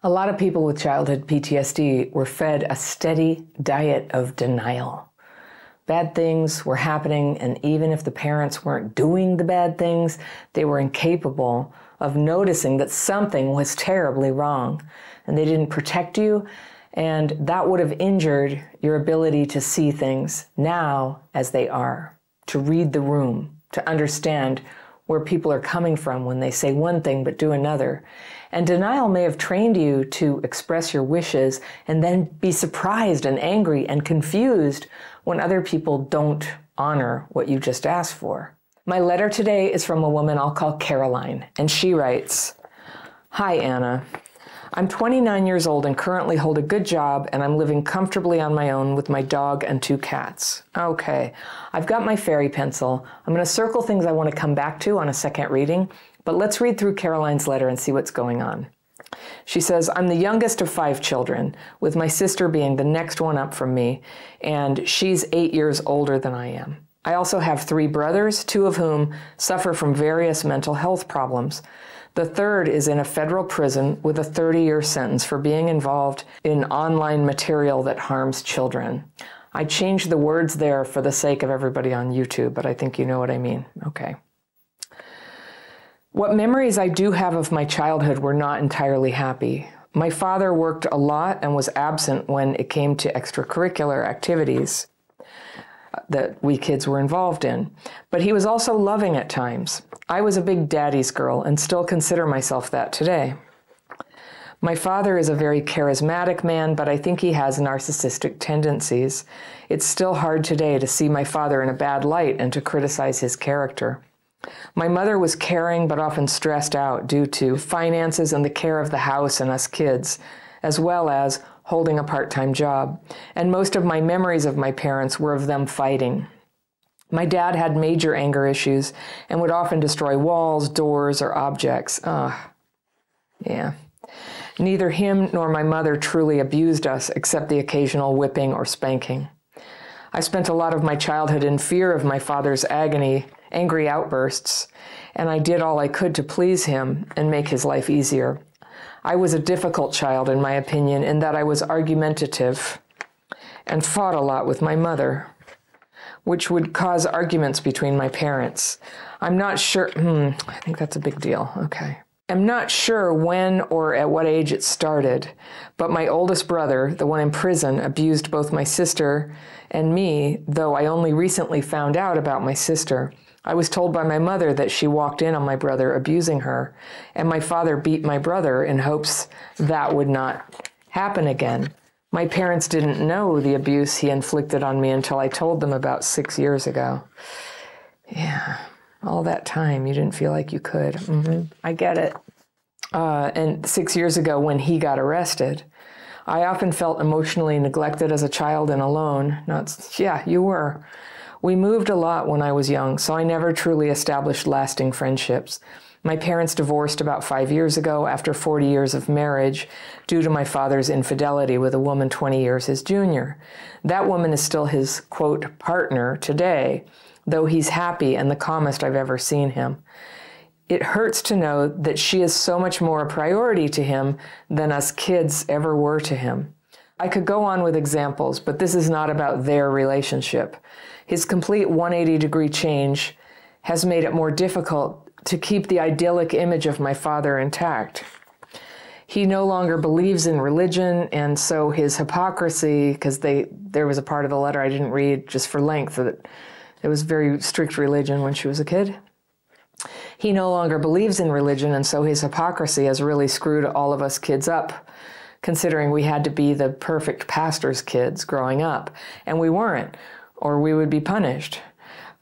A lot of people with childhood PTSD were fed a steady diet of denial. Bad things were happening, and even if the parents weren't doing the bad things, they were incapable of noticing that something was terribly wrong, and they didn't protect you, and that would have injured your ability to see things now as they are, to read the room, to understand where people are coming from when they say one thing but do another. And denial may have trained you to express your wishes and then be surprised and angry and confused when other people don't honor what you just asked for. My letter today is from a woman I'll call Caroline, and she writes, "Hi, Anna. I'm 29 years old and currently hold a good job, and I'm living comfortably on my own with my dog and 2 cats. Okay, I've got my fairy pencil. I'm going to circle things I want to come back to on a second reading, but let's read through Caroline's letter and see what's going on." She says, "I'm the youngest of 5 children, with my sister being the next one up from me, and she's 8 years older than I am. I also have 3 brothers, 2 of whom suffer from various mental health problems. The third is in a federal prison with a 30-year sentence for being involved in online material that harms children." I changed the words there for the sake of everybody on YouTube, but I think you know what I mean. Okay. "What memories I do have of my childhood were not entirely happy. My father worked a lot and was absent when it came to extracurricular activities that we kids were involved in, but he was also loving at times. I was a big daddy's girl and still consider myself that today. My father is a very charismatic man, but I think he has narcissistic tendencies. It's still hard today to see my father in a bad light and to criticize his character. My mother was caring but often stressed out due to finances and the care of the house and us kids, as well as holding a part-time job, and most of my memories of my parents were of them fighting. My dad had major anger issues and would often destroy walls, doors, or objects. Yeah. Neither him nor my mother truly abused us except the occasional whipping or spanking. I spent a lot of my childhood in fear of my father's angry outbursts, and I did all I could to please him and make his life easier. I was a difficult child, in my opinion, in that I was argumentative and fought a lot with my mother, which would cause arguments between my parents. I'm not sure, I think that's a big deal, okay. I'm not sure when or at what age it started, but my oldest brother, the one in prison, abused both my sister and me, though I only recently found out about my sister. I was told by my mother that she walked in on my brother abusing her, and my father beat my brother in hopes that would not happen again. My parents didn't know the abuse he inflicted on me until I told them about 6 years ago. Yeah, all that time you didn't feel like you could. I get it. And 6 years ago when he got arrested, I often felt emotionally neglected as a child and alone. Yeah, you were. We moved a lot when I was young, so I never truly established lasting friendships. My parents divorced about 5 years ago after 40 years of marriage due to my father's infidelity with a woman 20 years his junior. That woman is still his, quote, partner today, though he's happy and the calmest I've ever seen him. It hurts to know that she is so much more a priority to him than us kids ever were to him. I could go on with examples, but this is not about their relationship. His complete 180-degree change has made it more difficult to keep the idyllic image of my father intact. He no longer believes in religion, and so his hypocrisy, because there was a part of the letter I didn't read just for length, that it was very strict religion when she was a kid. He no longer believes in religion, and so his hypocrisy has really screwed all of us kids up, considering we had to be the perfect pastor's kids growing up, and we weren't, or we would be punished.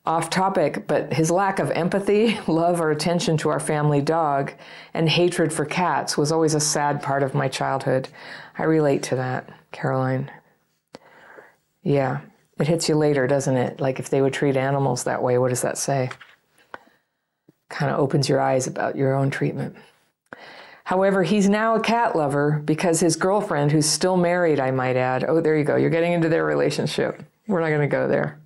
Off topic, but his lack of empathy, love, or attention to our family dog, and hatred for cats was always a sad part of my childhood. I relate to that, Caroline. Yeah, it hits you later, doesn't it? Like if they would treat animals that way, what does that say? Kind of opens your eyes about your own treatment. However, he's now a cat lover because his girlfriend, who's still married, I might add. Oh, there you go. You're getting into their relationship. We're not going to go there.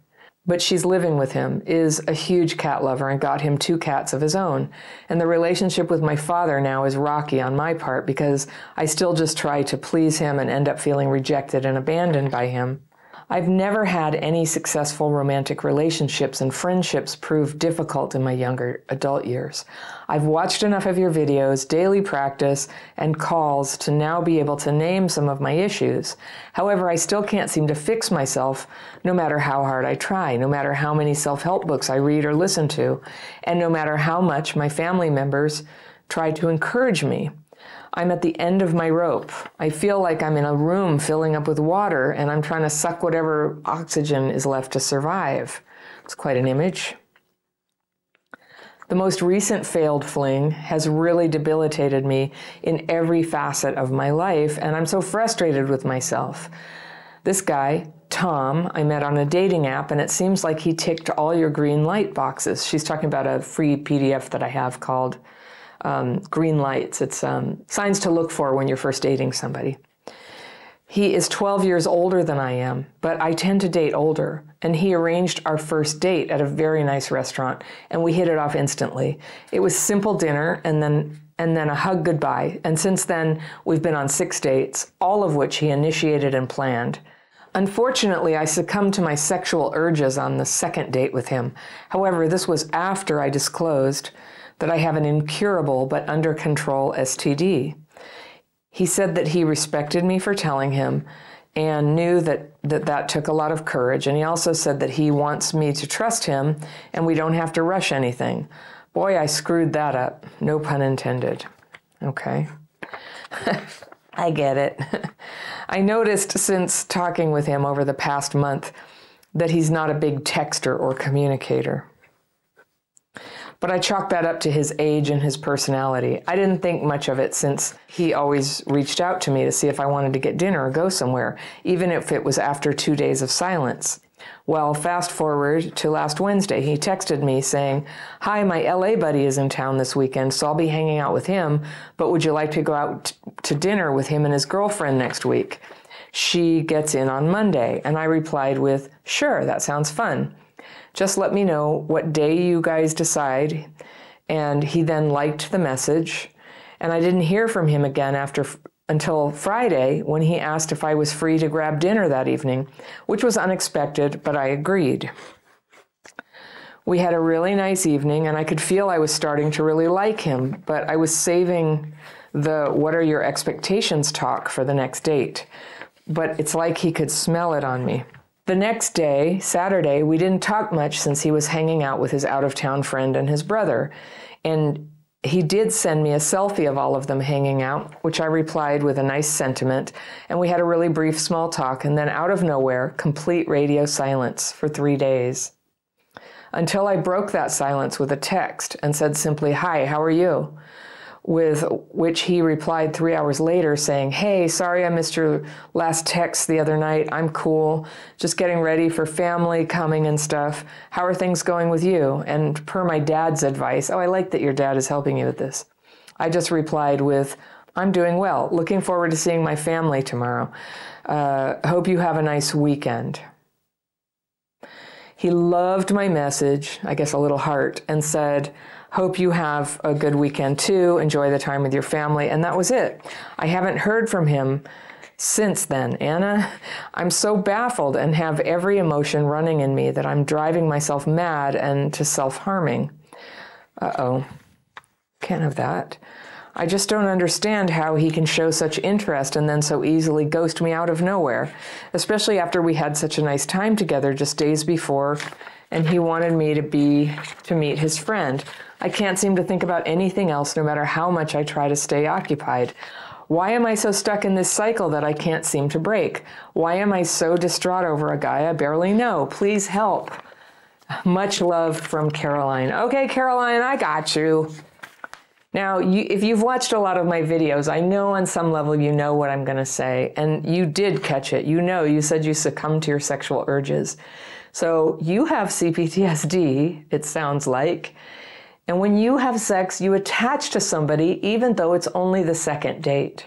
but she's living with him, is a huge cat lover and got him 2 cats of his own. And the relationship with my father now is rocky on my part because I still just try to please him and end up feeling rejected and abandoned by him. I've never had any successful romantic relationships, and friendships proved difficult in my younger adult years. I've watched enough of your videos, daily practice, and calls to now be able to name some of my issues. However, I still can't seem to fix myself no matter how hard I try, no matter how many self-help books I read or listen to, and no matter how much my family members try to encourage me. I'm at the end of my rope. I feel like I'm in a room filling up with water and I'm trying to suck whatever oxygen is left to survive. It's quite an image. The most recent failed fling has really debilitated me in every facet of my life, and I'm so frustrated with myself. This guy, Tom, I met on a dating app, and it seems like he ticked all your green light boxes. She's talking about a free PDF that I have called Green Lights. It's signs to look for when you're first dating somebody. He is 12 years older than I am, but I tend to date older, and he arranged our first date at a very nice restaurant, and we hit it off instantly. It was simple dinner and then a hug goodbye, and since then we've been on 6 dates, all of which he initiated and planned. Unfortunately, I succumbed to my sexual urges on the second date with him. However, this was after I disclosed that I have an incurable but under control STD. He said that he respected me for telling him and knew that took a lot of courage. And he also said that he wants me to trust him and we don't have to rush anything. Boy, I screwed that up. No pun intended. Okay. I get it. I noticed since talking with him over the past month that he's not a big texter or communicator. But I chalk that up to his age and his personality. I didn't think much of it since he always reached out to me to see if I wanted to get dinner or go somewhere, even if it was after 2 days of silence. Well, fast forward to last Wednesday, he texted me saying, "Hi, my LA buddy is in town this weekend, so I'll be hanging out with him, but would you like to go out to dinner with him and his girlfriend next week? She gets in on Monday." And I replied with, "Sure, that sounds fun. Just let me know what day you guys decide." And he then liked the message. And I didn't hear from him again until Friday when he asked if I was free to grab dinner that evening, which was unexpected, but I agreed. We had a really nice evening and I could feel I was starting to really like him, but I was saving the "what are your expectations" talk for the next date. But it's like he could smell it on me. The next day, Saturday, we didn't talk much since he was hanging out with his out-of-town friend and his brother. And he did send me a selfie of all of them hanging out, which I replied with a nice sentiment. And we had a really brief small talk. And then out of nowhere, complete radio silence for 3 days. Until I broke that silence with a text and said simply, "Hi, how are you?" With which he replied 3 hours later saying, "Hey, sorry I missed your last text the other night. I'm cool. Just getting ready for family coming and stuff. How are things going with you?" And per my dad's advice, I like that your dad is helping you with this. I just replied with, "I'm doing well. Looking forward to seeing my family tomorrow. Hope you have a nice weekend." He loved my message, I guess a little heart, and said, "Hope you have a good weekend too. Enjoy the time with your family." And that was it. I haven't heard from him since then. Anna, I'm so baffled and have every emotion running in me that I'm driving myself mad and to self-harming. Uh-oh. Can't have that. I just don't understand how he can show such interest and then so easily ghost me out of nowhere, especially after we had such a nice time together just days before and he wanted me to meet his friend. I can't seem to think about anything else no matter how much I try to stay occupied. Why am I so stuck in this cycle that I can't seem to break? Why am I so distraught over a guy I barely know? Please help. Much love from Caroline. Okay, Caroline, I got you. Now, if you've watched a lot of my videos, I know on some level you know what I'm going to say, and you did catch it. You said you succumbed to your sexual urges. So you have CPTSD, it sounds like. And when you have sex, you attach to somebody even though it's only the second date.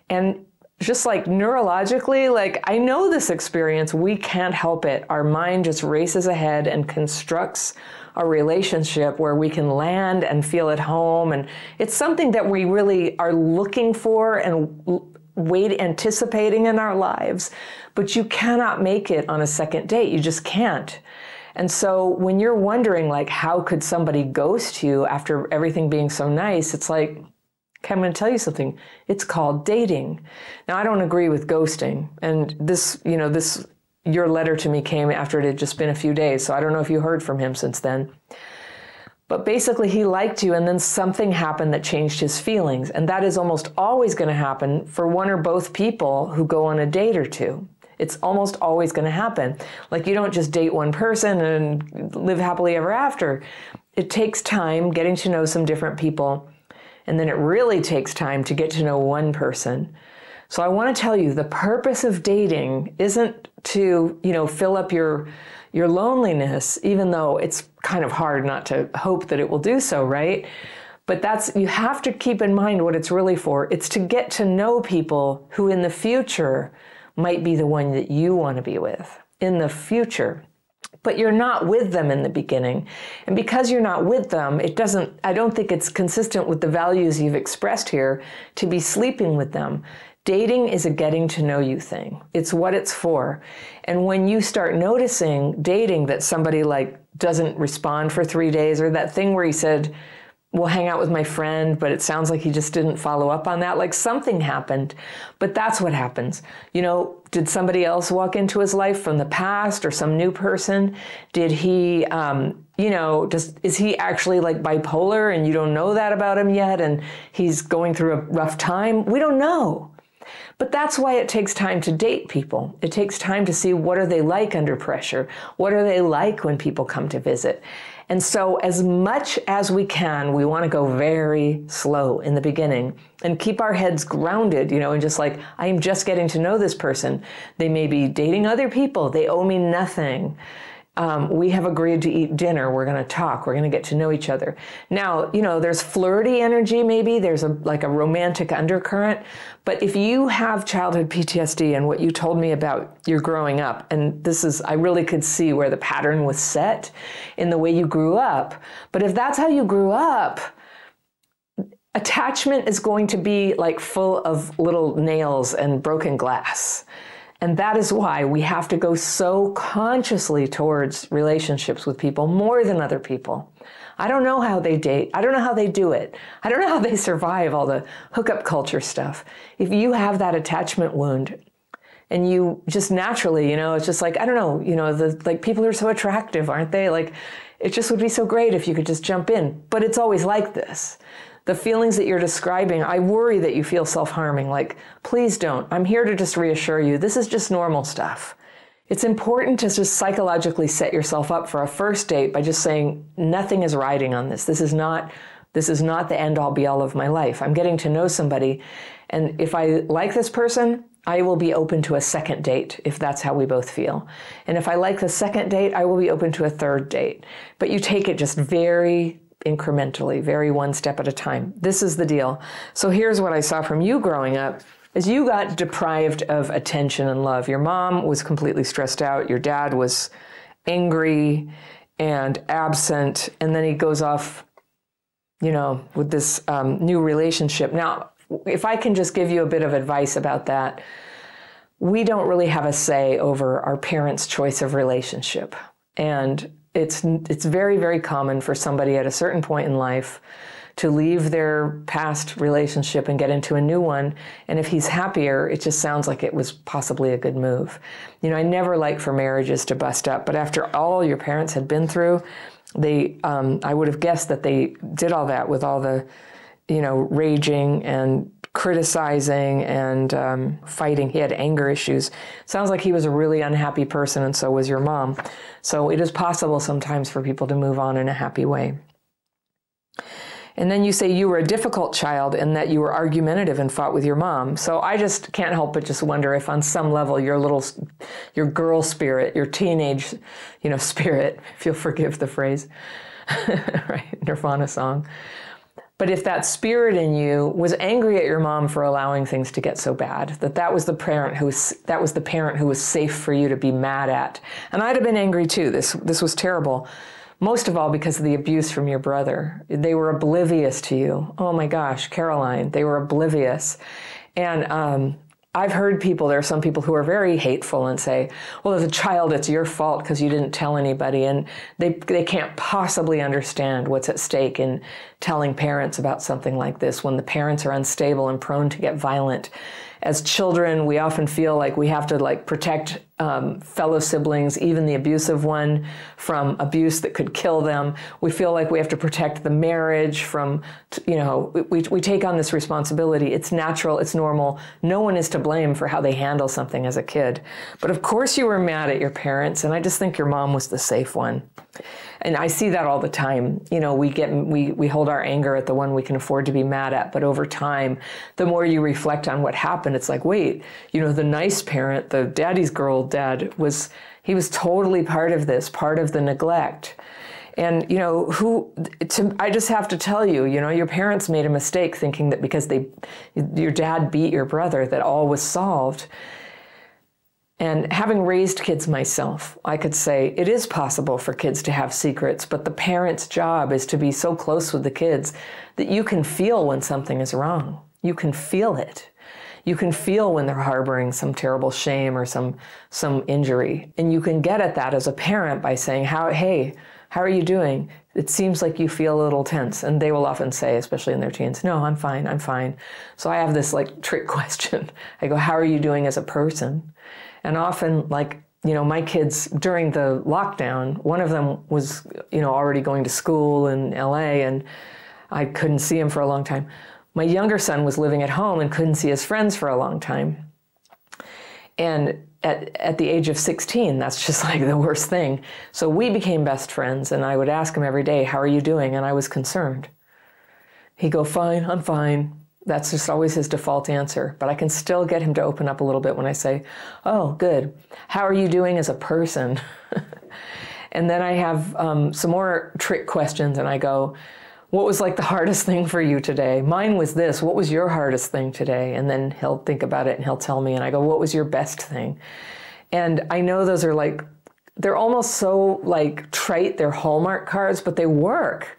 And just like neurologically, like I know this experience, we can't help it. Our mind just races ahead and constructs a relationship where we can land and feel at home. And it's something that we really are looking for and anticipating in our lives, but you cannot make it on a second date. You just can't. And so when you're wondering, like, how could somebody ghost you after everything being so nice? It's like, okay, I'm going to tell you something. It's called dating. Now, I don't agree with ghosting. And this, your letter to me came after it had just been a few days. So I don't know if you heard from him since then. But basically, he liked you, and then something happened that changed his feelings. And that is almost always going to happen for one or both people who go on a date or two. It's almost always going to happen. Like, you don't just date one person and live happily ever after. It takes time getting to know some different people. And then it really takes time to get to know one person. So I want to tell you, the purpose of dating isn't to, fill up your loneliness, even though it's kind of hard not to hope that it will do so, right? But you have to keep in mind what it's really for. It's to get to know people who in the future might be the one that you want to be with in the future. But you're not with them in the beginning. And because you're not with them, I don't think it's consistent with the values you've expressed here to be sleeping with them. Dating is a getting to know you thing. It's what it's for. And when you start noticing dating that somebody like doesn't respond for 3 days, or that thing where he said, we'll hang out with my friend, but it sounds like he just didn't follow up on that. Like something happened, but that's what happens. Did somebody else walk into his life from the past, or some new person? Did he, is he actually like bipolar and you don't know that about him yet? And he's going through a rough time? We don't know. But that's why it takes time to date people. It takes time to see what are they like under pressure? What are they like when people come to visit? And so as much as we can, we want to go very slow in the beginning and keep our heads grounded, and just like, I am just getting to know this person. They may be dating other people. They owe me nothing. We have agreed to eat dinner. We're going to talk. We're going to get to know each other. Now, there's flirty energy maybe. There's a romantic undercurrent. But if you have childhood PTSD and what you told me about your growing up, and I really could see where the pattern was set in the way you grew up. But if that's how you grew up, attachment is going to be like full of little nails and broken glass. And that is why we have to go so consciously towards relationships with people more than other people. I don't know how they date. I don't know how they do it. I don't know how they survive all the hookup culture stuff. If you have that attachment wound and you just naturally, it's just like, I don't know, people are so attractive, aren't they? Like, it just would be so great if you could just jump in. But it's always like this. The feelings that you're describing, I worry that you feel self-harming. Like, please don't. I'm here to just reassure you. This is just normal stuff. It's important to just psychologically set yourself up for a first date by just saying, nothing is riding on this. This is not the end-all be-all of my life. I'm getting to know somebody. And if I like this person, I will be open to a second date if that's how we both feel. And if I like the second date, I will be open to a third date. But you take it just very incrementally, very one step at a time. This is the deal. So here's what I saw from you growing up, is you got deprived of attention and love. Your mom was completely stressed out. Your dad was angry and absent. And then he goes off, with this new relationship. Now, if I can just give you a bit of advice about that, we don't really have a say over our parents' choice of relationship. And it's very, very common for somebody at a certain point in life to leave their past relationship and get into a new one. And if he's happier, it just sounds like it was possibly a good move. I never like for marriages to bust up, but after all your parents had been through, I would have guessed that they did all that with all the, raging and criticizing and fighting. He had anger issues. Sounds like he was a really unhappy person, and so was your mom. So it is possible sometimes for people to move on in a happy way. And then you say you were a difficult child and that you were argumentative and fought with your mom. So I just can't help but just wonder if on some level your girl spirit, your teenage, spirit, if you'll forgive the phrase, right, Nirvana song, But if that spirit in you was angry at your mom for allowing things to get so bad, that was the parent who was safe for you to be mad at. And I'd have been angry too. This was terrible. Most of all because of the abuse from your brother. They were oblivious to you. Oh my gosh, Caroline, they were oblivious. And I've heard there are some people who are very hateful and say, well, as a child, it's your fault because you didn't tell anybody. And they can't possibly understand what's at stake in telling parents about something like this when the parents are unstable and prone to get violent. As children, we often feel like we have to protect fellow siblings, even the abusive one, from abuse that could kill them. We feel like we have to protect the marriage from, we take on this responsibility. It's natural, it's normal. No one is to blame for how they handle something as a kid. But of course you were mad at your parents, and I just think your mom was the safe one. And I see that all the time. We hold our anger at the one we can afford to be mad at, but over time, the more you reflect on what happened, it's like, wait, the nice parent, the daddy's girl dad, he was totally part of this, part of the neglect. And, I just have to tell you, your parents made a mistake thinking that because your dad beat your brother, that all was solved. And having raised kids myself, I could say it is possible for kids to have secrets, but the parent's job is to be so close with the kids that you can feel when something is wrong. You can feel it. You can feel when they're harboring some terrible shame or some injury. And you can get at that as a parent by saying, hey, how are you doing? It seems like you feel a little tense. And they will often say, especially in their teens, no, I'm fine, I'm fine. So I have this trick question. I go, how are you doing as a person? And often, my kids, during the lockdown, one of them was, already going to school in LA, and I couldn't see him for a long time. My younger son was living at home and couldn't see his friends for a long time. And at the age of 16, that's just the worst thing. So we became best friends, and I would ask him every day, how are you doing? And I was concerned. He'd go, fine, I'm fine. That's just always his default answer. But I can still get him to open up a little bit when I say, oh, good. How are you doing as a person? And then I have some more trick questions, and I go, what was the hardest thing for you today? Mine was this. What was your hardest thing today? And then he'll think about it and he'll tell me, and I go, what was your best thing? And I know those are they're almost so trite, they're Hallmark cards, but they work.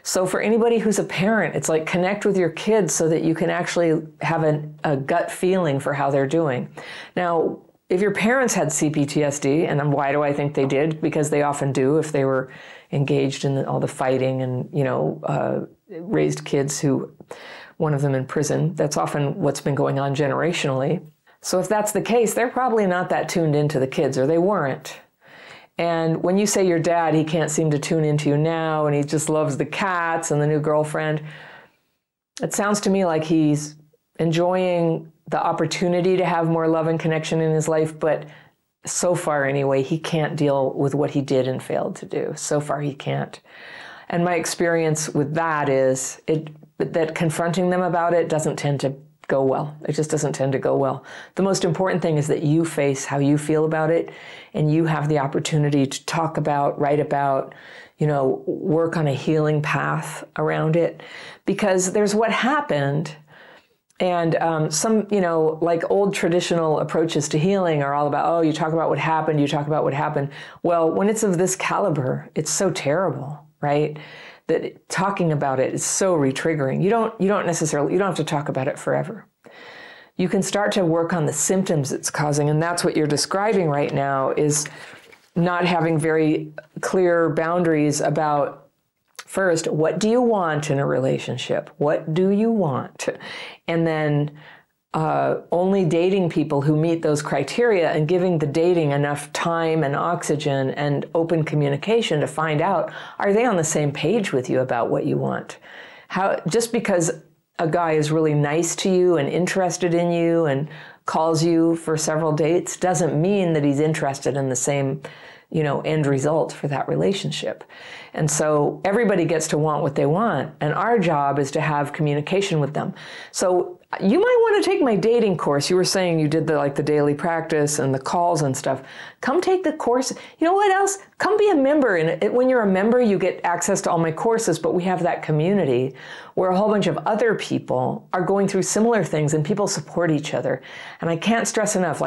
So for anybody who's a parent, it's connect with your kids so that you can actually have a gut feeling for how they're doing. Now, if your parents had CPTSD, and why do I think they did? Because they often do if they were engaged in all the fighting and, raised kids one of them in prison. That's often what's been going on generationally. So if that's the case, they're probably not that tuned into the kids, or they weren't. And when you say your dad, he can't seem to tune into you now, and he just loves the cats and the new girlfriend, it sounds to me like he's enjoying the opportunity to have more love and connection in his life, but so far anyway, he can't deal with what he did and failed to do. So far he can't. And my experience with that is that confronting them about it doesn't tend to go well. It just doesn't tend to go well. The most important thing is that you face how you feel about it, and you have the opportunity to talk about, write about, work on a healing path around it. Because there's what happened, and some, old traditional approaches to healing are all about, oh, you talk about what happened, you talk about what happened. Well, when it's of this caliber, it's so terrible, right? That talking about it is so re-triggering. You don't have to talk about it forever. You can start to work on the symptoms it's causing, and that's what you're describing right now, is not having very clear boundaries about, first, what do you want in a relationship? What do you want? And then only dating people who meet those criteria, and giving the dating enough time and oxygen and open communication to find out, are they on the same page with you about what you want? Just because a guy is really nice to you and interested in you and calls you for several dates doesn't mean that he's interested in the same end result for that relationship. And so everybody gets to want what they want, and our job is to have communication with them. So you might want to take my dating course. You were saying you did the daily practice and the calls and stuff. Come take the course. You know what else? Come be a member. And when you're a member, you get access to all my courses, but we have that community where a whole bunch of other people are going through similar things and people support each other. And I can't stress enough,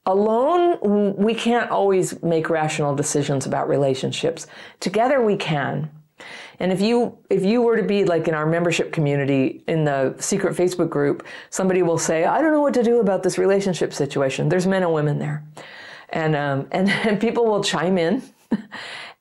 alone, we can't always make rational decisions about relationships. Together, we can. And if you were to be in our membership community in the secret Facebook group, somebody will say, I don't know what to do about this relationship situation. There's men and women there. And people will chime in.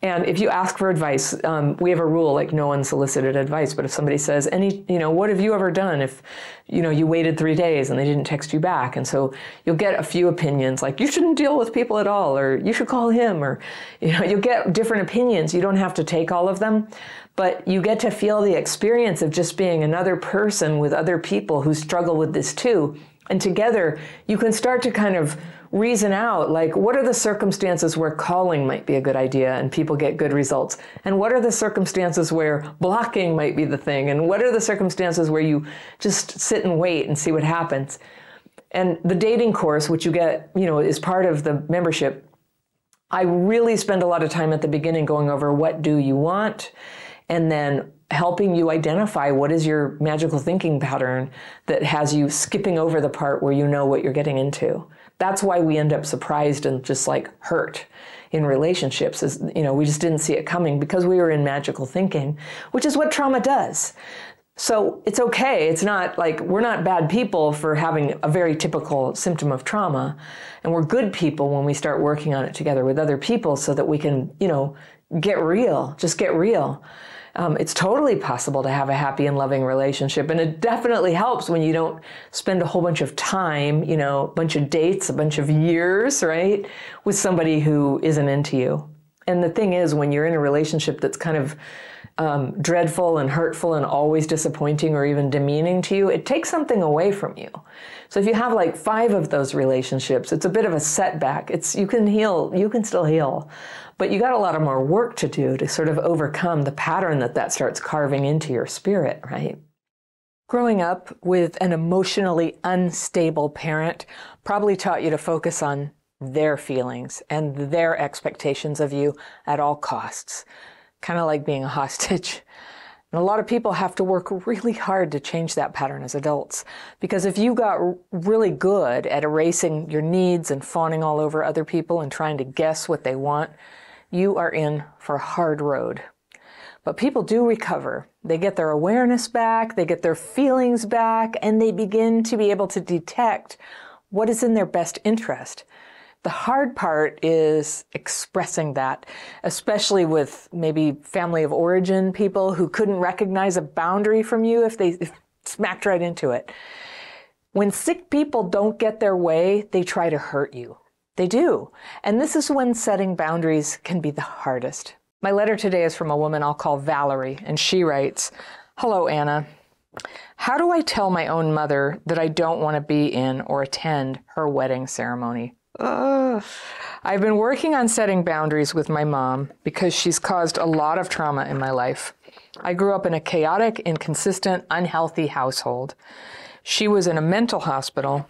And if you ask for advice, we have a rule, no unsolicited advice. But if somebody says, what have you ever done if, you waited 3 days and they didn't text you back? And so you'll get a few opinions, you shouldn't deal with people at all, or you should call him, or, you'll get different opinions. You don't have to take all of them, but you get to feel the experience of just being another person with other people who struggle with this too. And together, you can start to kind of reason out, what are the circumstances where calling might be a good idea and people get good results? And what are the circumstances where blocking might be the thing? And what are the circumstances where you just sit and wait and see what happens? And the dating course, which you get, is part of the membership, I really spend a lot of time at the beginning going over what do you want, and then helping you identify what is your magical thinking pattern that has you skipping over the part where you know what you're getting into. That's why we end up surprised and just hurt in relationships, is, we just didn't see it coming because we were in magical thinking, which is what trauma does. So it's okay. It's not we're not bad people for having a very typical symptom of trauma. And we're good people when we start working on it together with other people so that we can, get real, just get real. It's totally possible to have a happy and loving relationship. And it definitely helps when you don't spend a whole bunch of time, a bunch of dates, a bunch of years, right, with somebody who isn't into you. And the thing is, when you're in a relationship that's kind of dreadful and hurtful and always disappointing or even demeaning to you, it takes something away from you. So if you have 5 of those relationships, it's a bit of a setback. You can heal, you can still heal, but you got a lot of more work to do to sort of overcome the pattern that starts carving into your spirit, right? Growing up with an emotionally unstable parent probably taught you to focus on their feelings and their expectations of you at all costs. Kind of like being a hostage. And a lot of people have to work really hard to change that pattern as adults. Because if you got really good at erasing your needs and fawning all over other people and trying to guess what they want, you are in for a hard road. But people do recover. They get their awareness back, they get their feelings back, and they begin to be able to detect what is in their best interest. The hard part is expressing that, especially with maybe family of origin people who couldn't recognize a boundary from you if they smacked right into it. When sick people don't get their way, they try to hurt you. They do. And this is when setting boundaries can be the hardest. My letter today is from a woman I'll call Valerie, and she writes, "Hello, Anna. How do I tell my own mother that I don't want to be in or attend her wedding ceremony? I've been working on setting boundaries with my mom because she's caused a lot of trauma in my life. I grew up in a chaotic, inconsistent, unhealthy household. She was in a mental hospital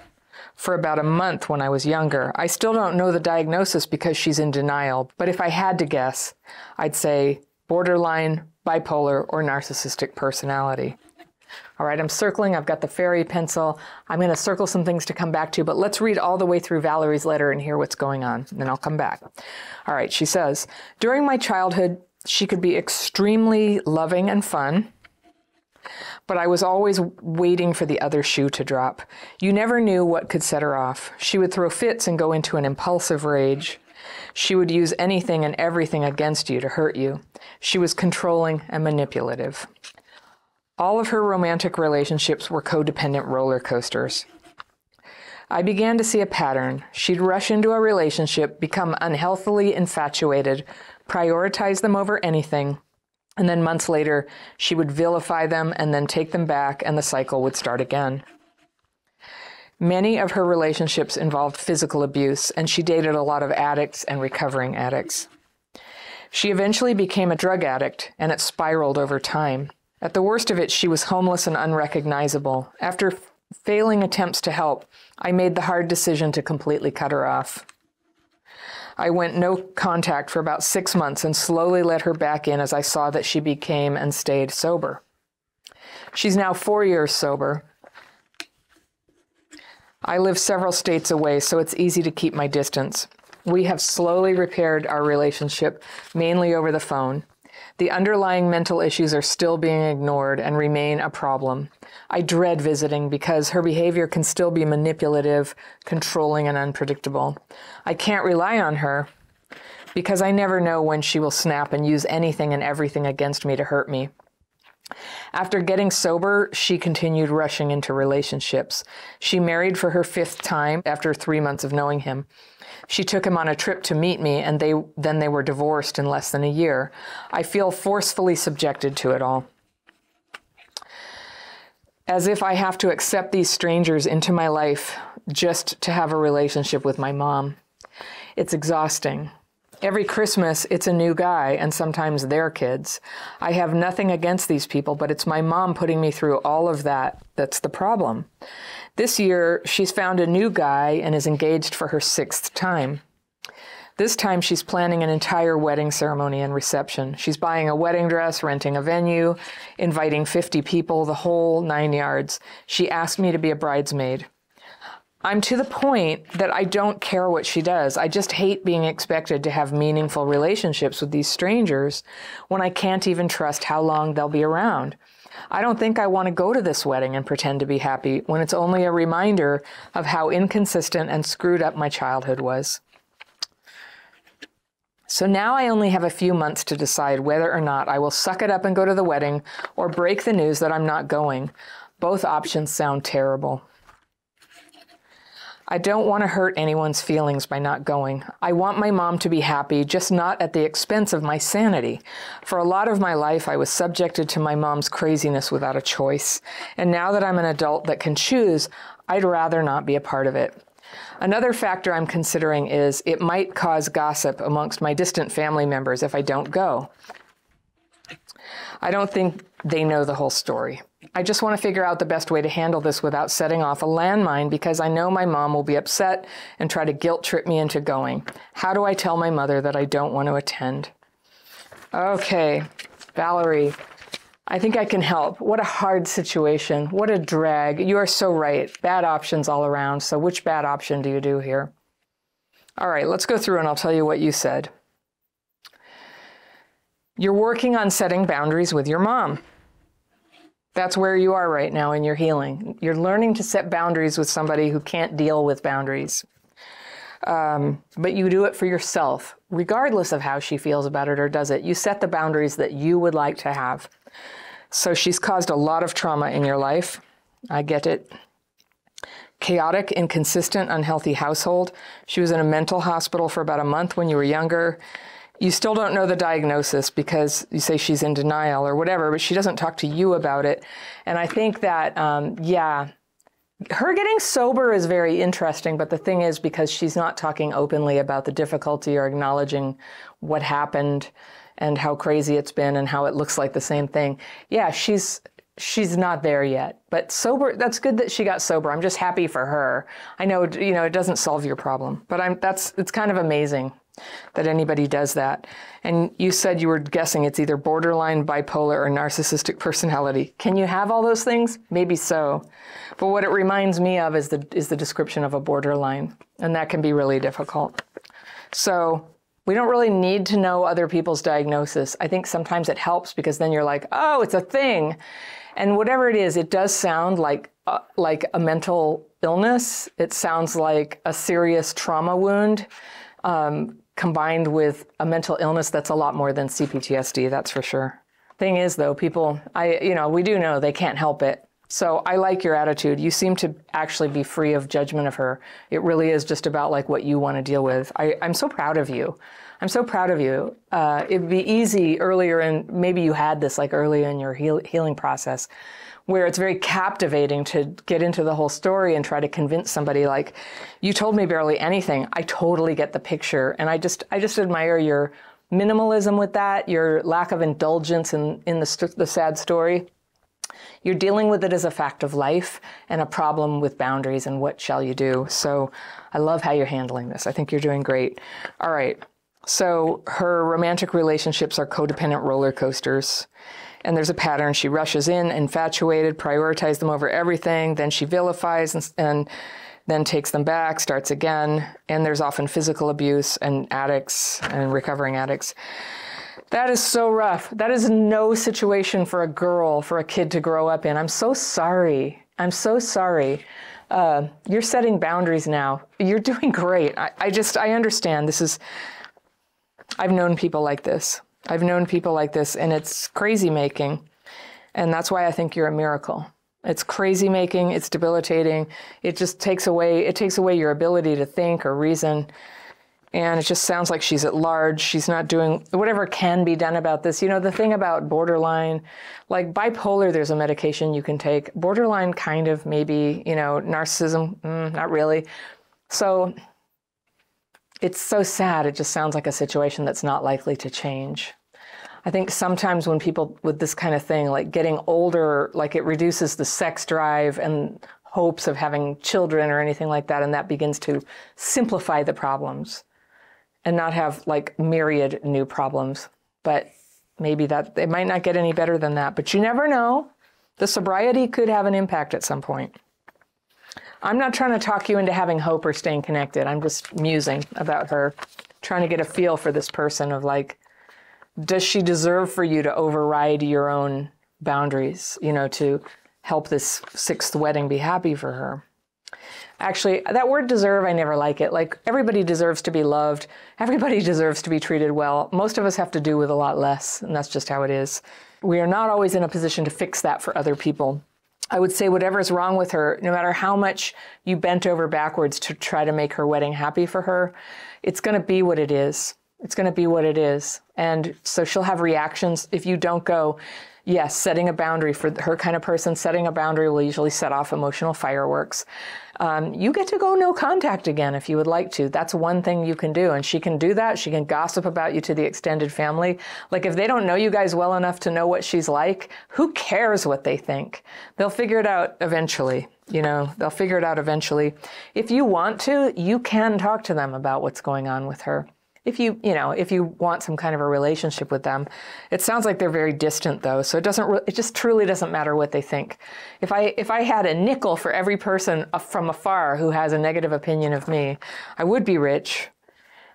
for about a month when I was younger. I still don't know the diagnosis because she's in denial, but if I had to guess, I'd say borderline, bipolar, or narcissistic personality." All right, I'm circling. I've got the fairy pencil. I'm going to circle some things to come back to, but let's read all the way through Valerie's letter and hear what's going on, and then I'll come back. All right, she says, "During my childhood, she could be extremely loving and fun, but I was always waiting for the other shoe to drop. You never knew what could set her off. She would throw fits and go into an impulsive rage. She would use anything and everything against you to hurt you. She was controlling and manipulative. All of her romantic relationships were codependent roller coasters. I began to see a pattern. She'd rush into a relationship, become unhealthily infatuated, prioritize them over anything, and then months later, she would vilify them and then take them back, and the cycle would start again. Many of her relationships involved physical abuse, and she dated a lot of addicts and recovering addicts. She eventually became a drug addict, and it spiraled over time. At the worst of it, she was homeless and unrecognizable. After failing attempts to help, I made the hard decision to completely cut her off. I went no contact for about 6 months and slowly let her back in as I saw that she became and stayed sober. She's now 4 years sober. I live several states away, so it's easy to keep my distance. We have slowly repaired our relationship, mainly over the phone. The underlying mental issues are still being ignored and remain a problem. I dread visiting because her behavior can still be manipulative, controlling, and unpredictable. I can't rely on her because I never know when she will snap and use anything and everything against me to hurt me. After getting sober, she continued rushing into relationships. She married for her 5th time after 3 months of knowing him. She took him on a trip to meet me, and then they were divorced in less than a year. I feel forcefully subjected to it all. As if I have to accept these strangers into my life just to have a relationship with my mom. It's exhausting. Every Christmas, it's a new guy, and sometimes their kids. I have nothing against these people, but it's my mom putting me through all of that that's the problem. This year, she's found a new guy and is engaged for her 6th time. This time, she's planning an entire wedding ceremony and reception. She's buying a wedding dress, renting a venue, inviting 50 people, the whole 9 yards. She asked me to be a bridesmaid. I'm to the point that I don't care what she does. I just hate being expected to have meaningful relationships with these strangers when I can't even trust how long they'll be around. I don't think I want to go to this wedding and pretend to be happy when it's only a reminder of how inconsistent and screwed up my childhood was. So now I only have a few months to decide whether or not I will suck it up and go to the wedding or break the news that I'm not going. Both options sound terrible. I don't want to hurt anyone's feelings by not going. I want my mom to be happy, just not at the expense of my sanity. For a lot of my life, I was subjected to my mom's craziness without a choice. And now that I'm an adult that can choose, I'd rather not be a part of it. Another factor I'm considering is it might cause gossip amongst my distant family members if I don't go. I don't think they know the whole story. I just want to figure out the best way to handle this without setting off a landmine because I know my mom will be upset and try to guilt trip me into going. How do I tell my mother that I don't want to attend? Okay, Valerie, I think I can help. What a hard situation. What a drag. You are so right. Bad options all around. So which bad option do you do here? All right, let's go through and I'll tell you what you said. You're working on setting boundaries with your mom. That's where you are right now in your healing. You're learning to set boundaries with somebody who can't deal with boundaries. But you do it for yourself, regardless of how she feels about it or does it. You set the boundaries that you would like to have. So she's caused a lot of trauma in your life. I get it. Chaotic, inconsistent, unhealthy household. She was in a mental hospital for about a month when you were younger. You still don't know the diagnosis because you say she's in denial or whatever, but she doesn't talk to you about it. And I think that, her getting sober is very interesting, but the thing is because she's not talking openly about the difficulty or acknowledging what happened and how crazy it's been and how it looks like the same thing. Yeah, she's not there yet, but sober, that's good that she got sober. I'm just happy for her. I know, it doesn't solve your problem, but it's kind of amazing that anybody does that. And you said you were guessing it's either borderline, bipolar, or narcissistic personality. Can you have all those things? Maybe so. But what it reminds me of is the description of a borderline, and that can be really difficult. So we don't really need to know other people's diagnosis. I think sometimes it helps because then you're like, oh, it's a thing. And whatever it is, it does sound like a mental illness. It sounds like a serious trauma wound, combined with a mental illness that's a lot more than CPTSD, that's for sure. Thing is, though, people, we do know they can't help it. So I like your attitude. You seem to actually be free of judgment of her. It really is just about what you want to deal with. I'm so proud of you. I'm so proud of you. It'd be easy earlier, and maybe you had this early in your healing process, where it's very captivating to get into the whole story and try to convince somebody, like, you told me barely anything. I totally get the picture. And I just admire your minimalism with that, your lack of indulgence in the sad story. You're dealing with it as a fact of life and a problem with boundaries and what shall you do. So I love how you're handling this. I think you're doing great. All right. So her romantic relationships are codependent roller coasters. And there's a pattern. She rushes in, infatuated, prioritizes them over everything. Then she vilifies and then takes them back, starts again. And there's often physical abuse and addicts and recovering addicts. That is so rough. That is no situation for a girl, for a kid to grow up in. I'm so sorry. I'm so sorry. You're setting boundaries now. You're doing great. I understand. I've known people like this. I've known people like this, and it's crazy making. And that's why I think you're a miracle. It's crazy making, it's debilitating. It just takes away your ability to think or reason. And it just sounds like she's at large. She's not doing whatever can be done about this. You know, the thing about borderline, like bipolar, there's a medication you can take. Borderline kind of maybe, you know, narcissism, not really. So it's so sad. It just sounds like a situation that's not likely to change. I think sometimes when people with this kind of thing, like getting older, like it reduces the sex drive and hopes of having children or anything like that, and that begins to simplify the problems and not have like myriad new problems. But maybe that it might not get any better than that, but you never know. The sobriety could have an impact at some point. I'm not trying to talk you into having hope or staying connected. I'm just musing about her, trying to get a feel for this person of like, does she deserve for you to override your own boundaries, you know, to help this sixth wedding be happy for her? Actually, that word deserve, I never like it. Like, everybody deserves to be loved. Everybody deserves to be treated well. Most of us have to do with a lot less, and that's just how it is. We are not always in a position to fix that for other people. I would say whatever's wrong with her, no matter how much you bent over backwards to try to make her wedding happy for her, it's going to be what it is. It's going to be what it is. And so she'll have reactions if you don't go. Yes, setting a boundary for her kind of person, setting a boundary will usually set off emotional fireworks. You get to go no contact again if you would like to. That's one thing you can do. And she can do that. She can gossip about you to the extended family. Like, if they don't know you guys well enough to know what she's like, who cares what they think? They'll figure it out eventually. You know, they'll figure it out eventually. If you want to, you can talk to them about what's going on with her. If you want some kind of a relationship with them. It sounds like they're very distant though, so it just truly doesn't matter what they think. If I had a nickel for every person from afar who has a negative opinion of me, I would be rich.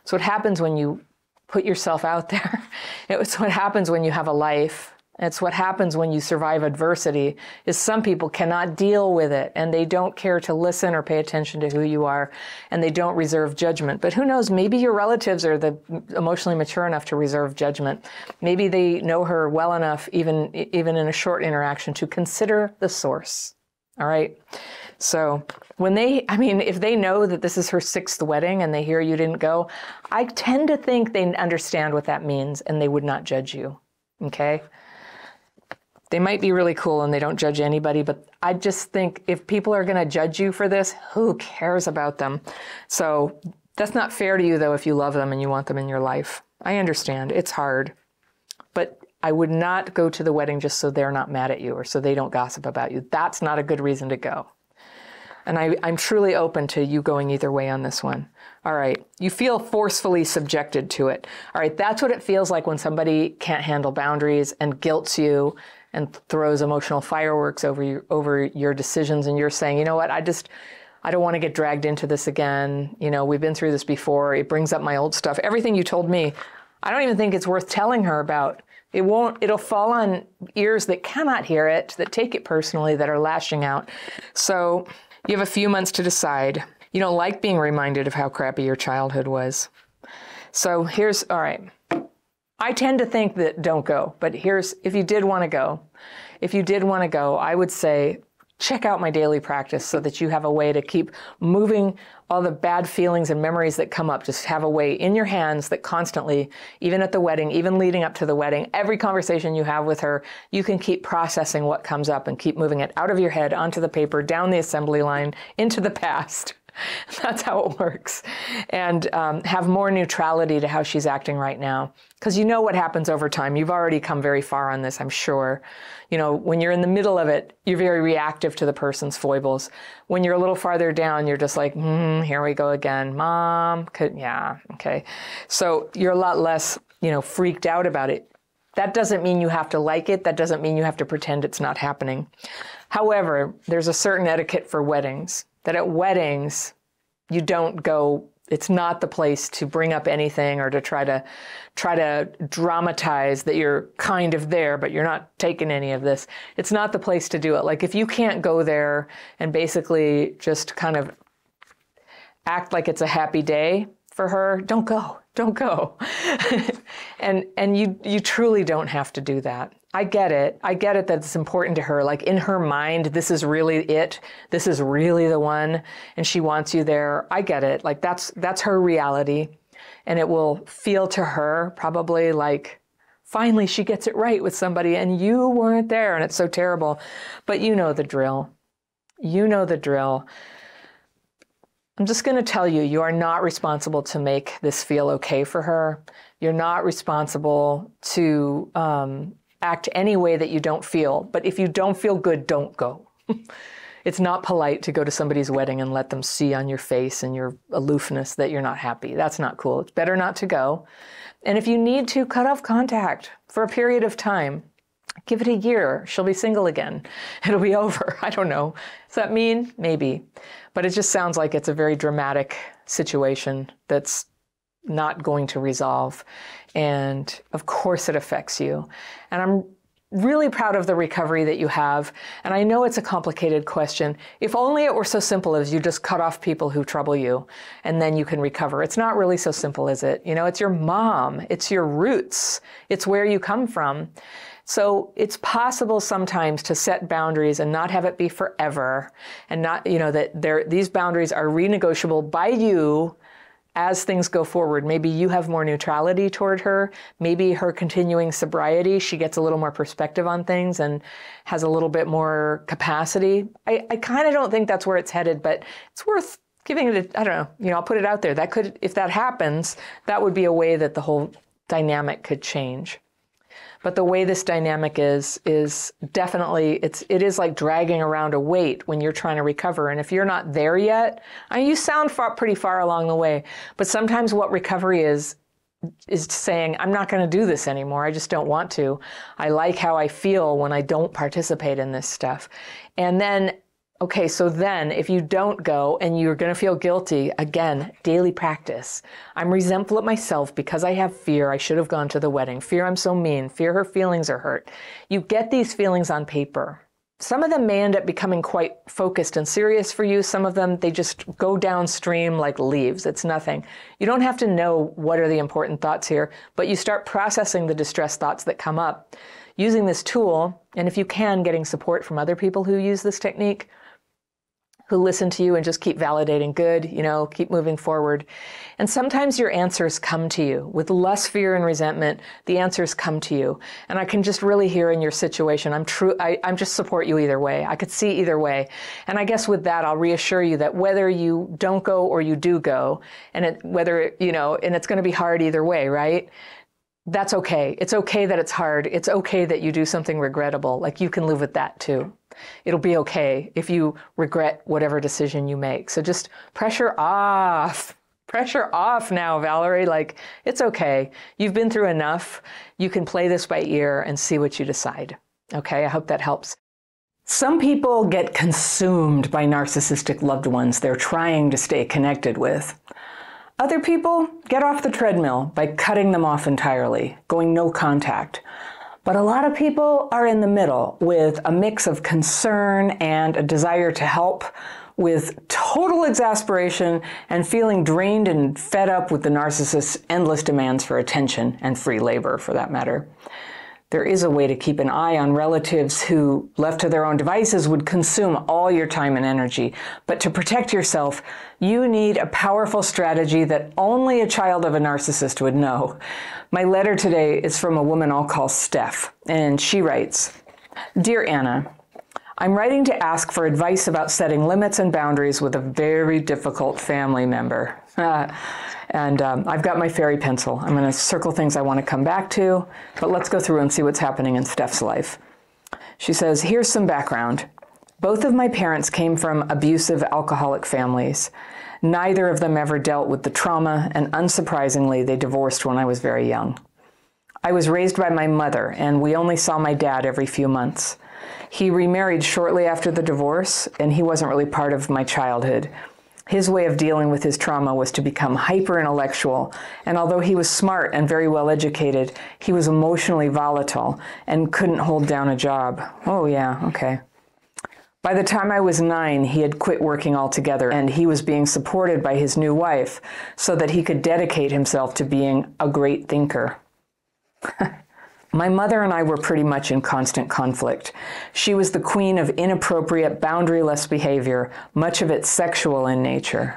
It's what happens when you put yourself out there. It's what happens when you have a life. It's what happens when you survive adversity, is some people cannot deal with it and they don't care to listen or pay attention to who you are, and they don't reserve judgment. But who knows, maybe your relatives are emotionally mature enough to reserve judgment. Maybe they know her well enough, even in a short interaction, to consider the source. All right. So if they know that this is her sixth wedding and they hear you didn't go, I tend to think they understand what that means and they would not judge you. Okay. They might be really cool and they don't judge anybody, but I just think if people are going to judge you for this, who cares about them? So that's not fair to you, though, if you love them and you want them in your life. I understand. It's hard. But I would not go to the wedding just so they're not mad at you or so they don't gossip about you. That's not a good reason to go. And I'm truly open to you going either way on this one. All right. You feel forcefully subjected to it. All right. That's what it feels like when somebody can't handle boundaries and guilts you and throws emotional fireworks over your decisions, and you're saying, you know what, I don't want to get dragged into this again. You know, we've been through this before. It brings up my old stuff. Everything you told me, I don't even think it's worth telling her about. It'll fall on ears that cannot hear it, that take it personally, that are lashing out. So you have a few months to decide. You don't like being reminded of how crappy your childhood was. So all right. I tend to think that don't go, but if you did want to go, I would say check out my daily practice so that you have a way to keep moving all the bad feelings and memories that come up. Just have a way in your hands that constantly, even at the wedding, even leading up to the wedding, every conversation you have with her, you can keep processing what comes up and keep moving it out of your head, onto the paper, down the assembly line, into the past. That's how it works. And have more neutrality to how she's acting right now. Because you know what happens over time. You've already come very far on this, I'm sure. You know, when you're in the middle of it, you're very reactive to the person's foibles. When you're a little farther down, you're just like, here we go again. Mom, yeah, okay. So you're a lot less, you know, freaked out about it. That doesn't mean you have to like it. That doesn't mean you have to pretend it's not happening. However, there's a certain etiquette for weddings. That at weddings, you don't go, it's not the place to bring up anything or to try to dramatize that you're kind of there, but you're not taking any of this. It's not the place to do it. Like if you can't go there and basically just kind of act like it's a happy day for her, don't go. Don't go. and you truly don't have to do that. I get it. I get it that it's important to her. Like in her mind, this is really it. This is really the one. And she wants you there. I get it. Like that's her reality. And it will feel to her probably like, finally she gets it right with somebody and you weren't there and it's so terrible. But you know the drill. You know the drill. I'm just going to tell you, you are not responsible to make this feel okay for her. You're not responsible to act any way that you don't feel. But if you don't feel good, don't go. It's not polite to go to somebody's wedding and let them see on your face and your aloofness that you're not happy. That's not cool. It's better not to go. And if you need to, cut off contact for a period of time. Give it a year. She'll be single again. It'll be over. I don't know. Does that mean? Maybe. But it just sounds like it's a very dramatic situation that's not going to resolve. And of course it affects you. And I'm really proud of the recovery that you have. And I know it's a complicated question. If only it were so simple as you just cut off people who trouble you and then you can recover. It's not really so simple, is it? You know, it's your mom. It's your roots. It's where you come from. So it's possible sometimes to set boundaries and not have it be forever and not, you know, that these boundaries are renegotiable by you as things go forward. Maybe you have more neutrality toward her. Maybe her continuing sobriety, she gets a little more perspective on things and has a little bit more capacity. I kind of don't think that's where it's headed, but it's worth giving it I don't know, you know, I'll put it out there. That could, if that happens, that would be a way that the whole dynamic could change. But the way this dynamic is definitely, it is like dragging around a weight when you're trying to recover. And if you're not there yet, I mean, you sound pretty far along the way, but sometimes what recovery is saying, I'm not going to do this anymore. I just don't want to. I like how I feel when I don't participate in this stuff. And then, okay, so then if you don't go and you're going to feel guilty, again, daily practice. I'm resentful at myself because I have fear. I should have gone to the wedding. Fear I'm so mean. Fear her feelings are hurt. You get these feelings on paper. Some of them may end up becoming quite focused and serious for you. Some of them, they just go downstream like leaves. It's nothing. You don't have to know what are the important thoughts here, but you start processing the distress thoughts that come up using this tool. And if you can, getting support from other people who use this technique, who listen to you and just keep validating good, you know, keep moving forward. And sometimes your answers come to you. With less fear and resentment, the answers come to you. And I can just really hear in your situation, I'm just support you either way. I could see either way. And I guess with that, I'll reassure you that whether you don't go or you do go, and and it's going to be hard either way, right? That's okay. It's okay that it's hard. It's okay that you do something regrettable. Like you can live with that too. It'll be okay if you regret whatever decision you make. So just pressure off. Pressure off now, Valerie. Like, it's okay. You've been through enough. You can play this by ear and see what you decide. Okay, I hope that helps. Some people get consumed by narcissistic loved ones they're trying to stay connected with. Other people get off the treadmill by cutting them off entirely, going no contact. But a lot of people are in the middle with a mix of concern and a desire to help, with total exasperation and feeling drained and fed up with the narcissist's endless demands for attention and free labor, for that matter. There is a way to keep an eye on relatives who, left to their own devices, would consume all your time and energy. But to protect yourself, you need a powerful strategy that only a child of a narcissist would know. My letter today is from a woman I'll call Steph, and she writes, "Dear Anna, I'm writing to ask for advice about setting limits and boundaries with a very difficult family member." I've got my fairy pencil. I'm going to circle things I want to come back to, but let's go through and see what's happening in Steph's life. She says, "Here's some background. Both of my parents came from abusive alcoholic families. Neither of them ever dealt with the trauma, and unsurprisingly, they divorced when I was very young. I was raised by my mother, and we only saw my dad every few months. He remarried shortly after the divorce, and he wasn't really part of my childhood. His way of dealing with his trauma was to become hyper-intellectual, and although he was smart and very well educated, he was emotionally volatile and couldn't hold down a job." Oh yeah, okay. "By the time I was 9, he had quit working altogether, and he was being supported by his new wife so that he could dedicate himself to being a great thinker. My mother and I were pretty much in constant conflict. She was the queen of inappropriate, boundaryless behavior, much of it sexual in nature.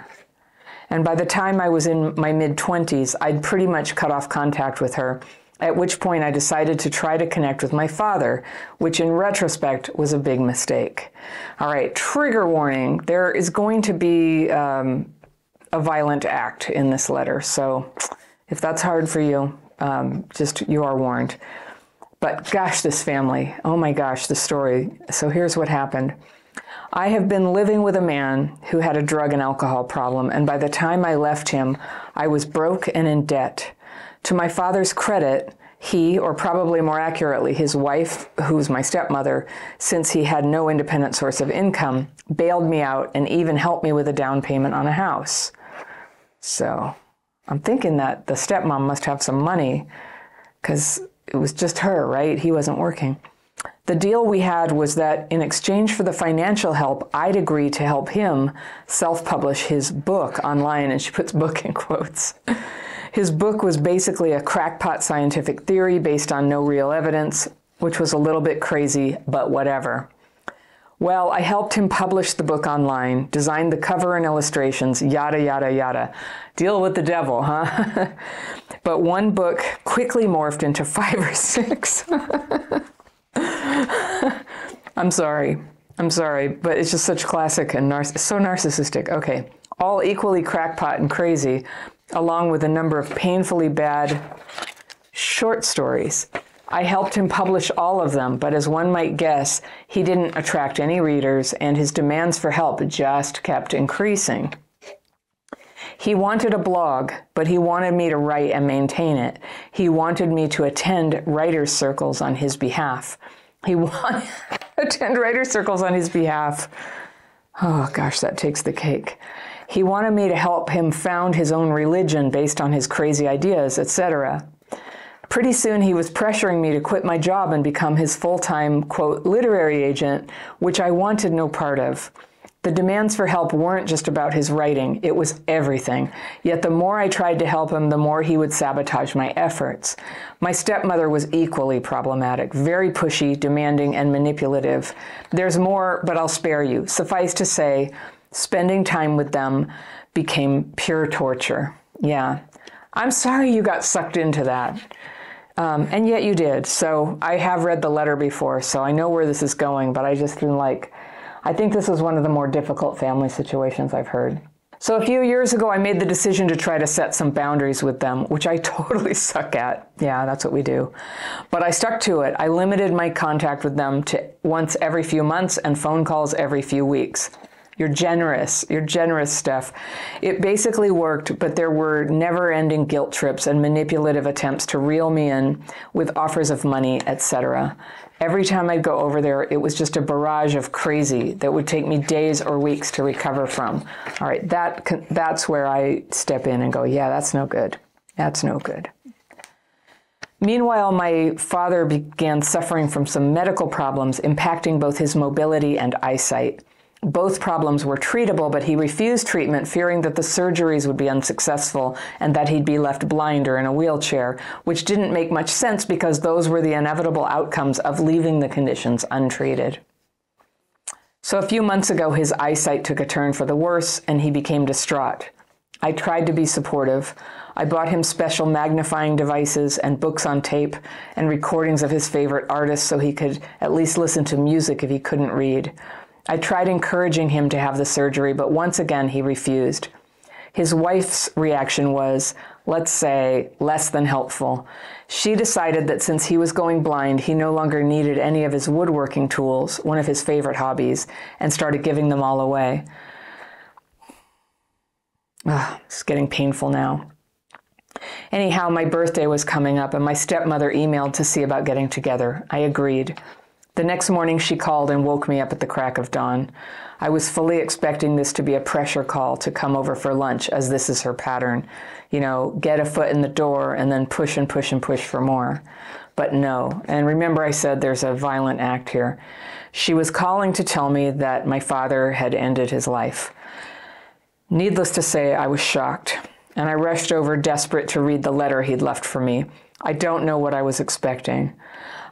And by the time I was in my mid-20s, I'd pretty much cut off contact with her, at which point I decided to try to connect with my father, which in retrospect was a big mistake." All right, trigger warning. There is going to be a violent act in this letter, so if that's hard for you, you are warned. But gosh, this family, oh my gosh, the story. So here's what happened. "I have been living with a man who had a drug and alcohol problem, and by the time I left him, I was broke and in debt. To my father's credit, he, or probably more accurately, his wife, who's my stepmother, since he had no independent source of income, bailed me out and even helped me with a down payment on a house." So I'm thinking that the stepmom must have some money, because it was just her, right? He wasn't working. "The deal we had was that in exchange for the financial help, I'd agree to help him self-publish his book online," and she puts book in quotes. "His book was basically a crackpot scientific theory based on no real evidence, which was a little bit crazy, but whatever. Well, I helped him publish the book online, designed the cover and illustrations, yada, yada, yada. Deal with the devil, huh? But one book quickly morphed into 5 or 6. I'm sorry, but it's just such classic and so narcissistic. Okay, all equally crackpot and crazy, along with a number of painfully bad short stories. I helped him publish all of them, but as one might guess, he didn't attract any readers, and his demands for help just kept increasing. He wanted a blog, but he wanted me to write and maintain it. He wanted me to attend writers' circles on his behalf. He wanted to attend writers' circles on his behalf. Oh gosh, that takes the cake. He wanted me to help him found his own religion based on his crazy ideas, etc. Pretty soon he was pressuring me to quit my job and become his full-time, quote, literary agent, which I wanted no part of. The demands for help weren't just about his writing, it was everything. Yet the more I tried to help him, the more he would sabotage my efforts. My stepmother was equally problematic, very pushy, demanding, and manipulative. There's more, but I'll spare you. Suffice to say, spending time with them became pure torture. Yeah, I'm sorry you got sucked into that. And yet you did. So I have read the letter before, so I know where this is going, but I just feel like, I think this is one of the more difficult family situations I've heard. So a few years ago, I made the decision to try to set some boundaries with them, which I totally suck at. Yeah, that's what we do. But I stuck to it. I limited my contact with them to once every few months and phone calls every few weeks. You're generous, Steph. It basically worked, but there were never-ending guilt trips and manipulative attempts to reel me in with offers of money, etc. Every time I'd go over there, it was just a barrage of crazy that would take me days or weeks to recover from. All right, that's where I step in and go, yeah, that's no good. That's no good. Meanwhile, my father began suffering from some medical problems impacting both his mobility and eyesight. Both problems were treatable, but he refused treatment, fearing that the surgeries would be unsuccessful and that he'd be left blind or in a wheelchair, which didn't make much sense because those were the inevitable outcomes of leaving the conditions untreated. So a few months ago, his eyesight took a turn for the worse, and he became distraught. I tried to be supportive. I bought him special magnifying devices and books on tape and recordings of his favorite artists so he could at least listen to music if he couldn't read. I tried encouraging him to have the surgery, but once again, he refused. His wife's reaction was, let's say, less than helpful. She decided that since he was going blind, he no longer needed any of his woodworking tools, one of his favorite hobbies, and started giving them all away. It's getting painful now. Anyhow, my birthday was coming up, and my stepmother emailed to see about getting together. I agreed. The next morning, she called and woke me up at the crack of dawn. I was fully expecting this to be a pressure call to come over for lunch, as this is her pattern. You know, get a foot in the door and then push and push and push for more. But no. And remember I said there's a violent act here. She was calling to tell me that my father had ended his life. Needless to say, I was shocked, and I rushed over desperate to read the letter he'd left for me. I don't know what I was expecting.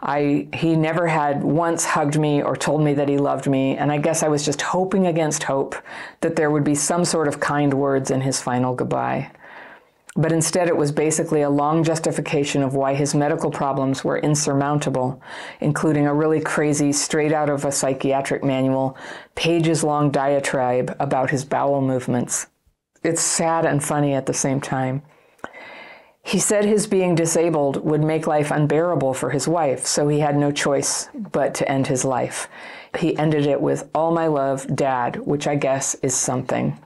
He never had once hugged me or told me that he loved me, and I guess I was just hoping against hope that there would be some sort of kind words in his final goodbye. But instead it was basically a long justification of why his medical problems were insurmountable, including a really crazy, straight out of a psychiatric manual, pages-long diatribe about his bowel movements. It's sad and funny at the same time. He said his being disabled would make life unbearable for his wife, so he had no choice but to end his life. He ended it with, "All my love, Dad," which I guess is something.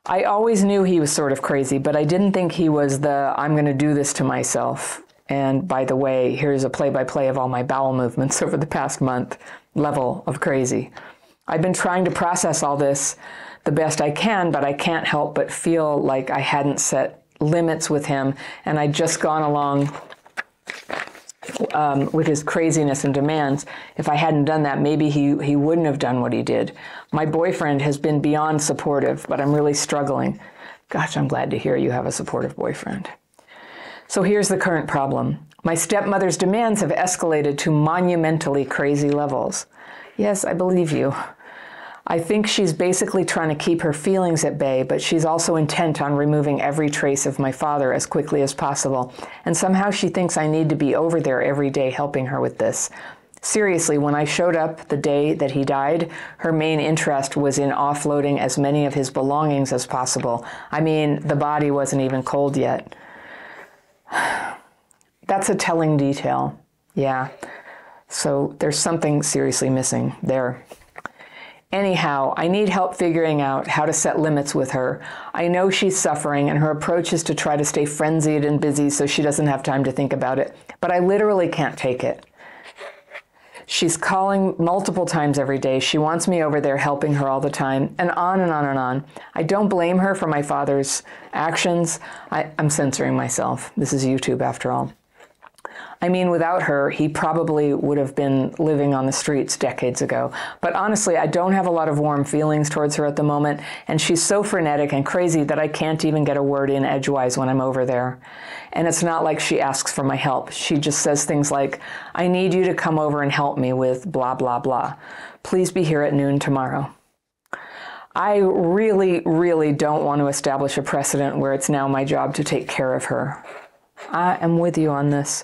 I always knew he was sort of crazy, but I didn't think he was the, "I'm going to do this to myself. And by the way, here's a play-by-play of all my bowel movements over the past month" level of crazy. I've been trying to process all this the best I can, but I can't help but feel like I hadn't set limits with him, and I'd just gone along with his craziness and demands. If I hadn't done that, maybe he wouldn't have done what he did. My boyfriend has been beyond supportive, but I'm really struggling. Gosh, I'm glad to hear you have a supportive boyfriend. So here's the current problem. My stepmother's demands have escalated to monumentally crazy levels. Yes, I believe you. I think she's basically trying to keep her feelings at bay, but she's also intent on removing every trace of my father as quickly as possible. And somehow she thinks I need to be over there every day helping her with this. Seriously, when I showed up the day that he died, her main interest was in offloading as many of his belongings as possible. I mean, the body wasn't even cold yet. That's a telling detail. Yeah. So there's something seriously missing there. Anyhow, I need help figuring out how to set limits with her. I know she's suffering, and her approach is to try to stay frenzied and busy so she doesn't have time to think about it. But I literally can't take it. She's calling multiple times every day. She wants me over there helping her all the time, and on and on and on. I don't blame her for my father's actions. I'm censoring myself. This is YouTube after all. I mean, without her, he probably would have been living on the streets decades ago. But honestly, I don't have a lot of warm feelings towards her at the moment, and she's so frenetic and crazy that I can't even get a word in edgewise when I'm over there. And it's not like she asks for my help. She just says things like, "I need you to come over and help me with blah, blah, blah. Please be here at noon tomorrow." I really, really don't want to establish a precedent where it's now my job to take care of her. I am with you on this.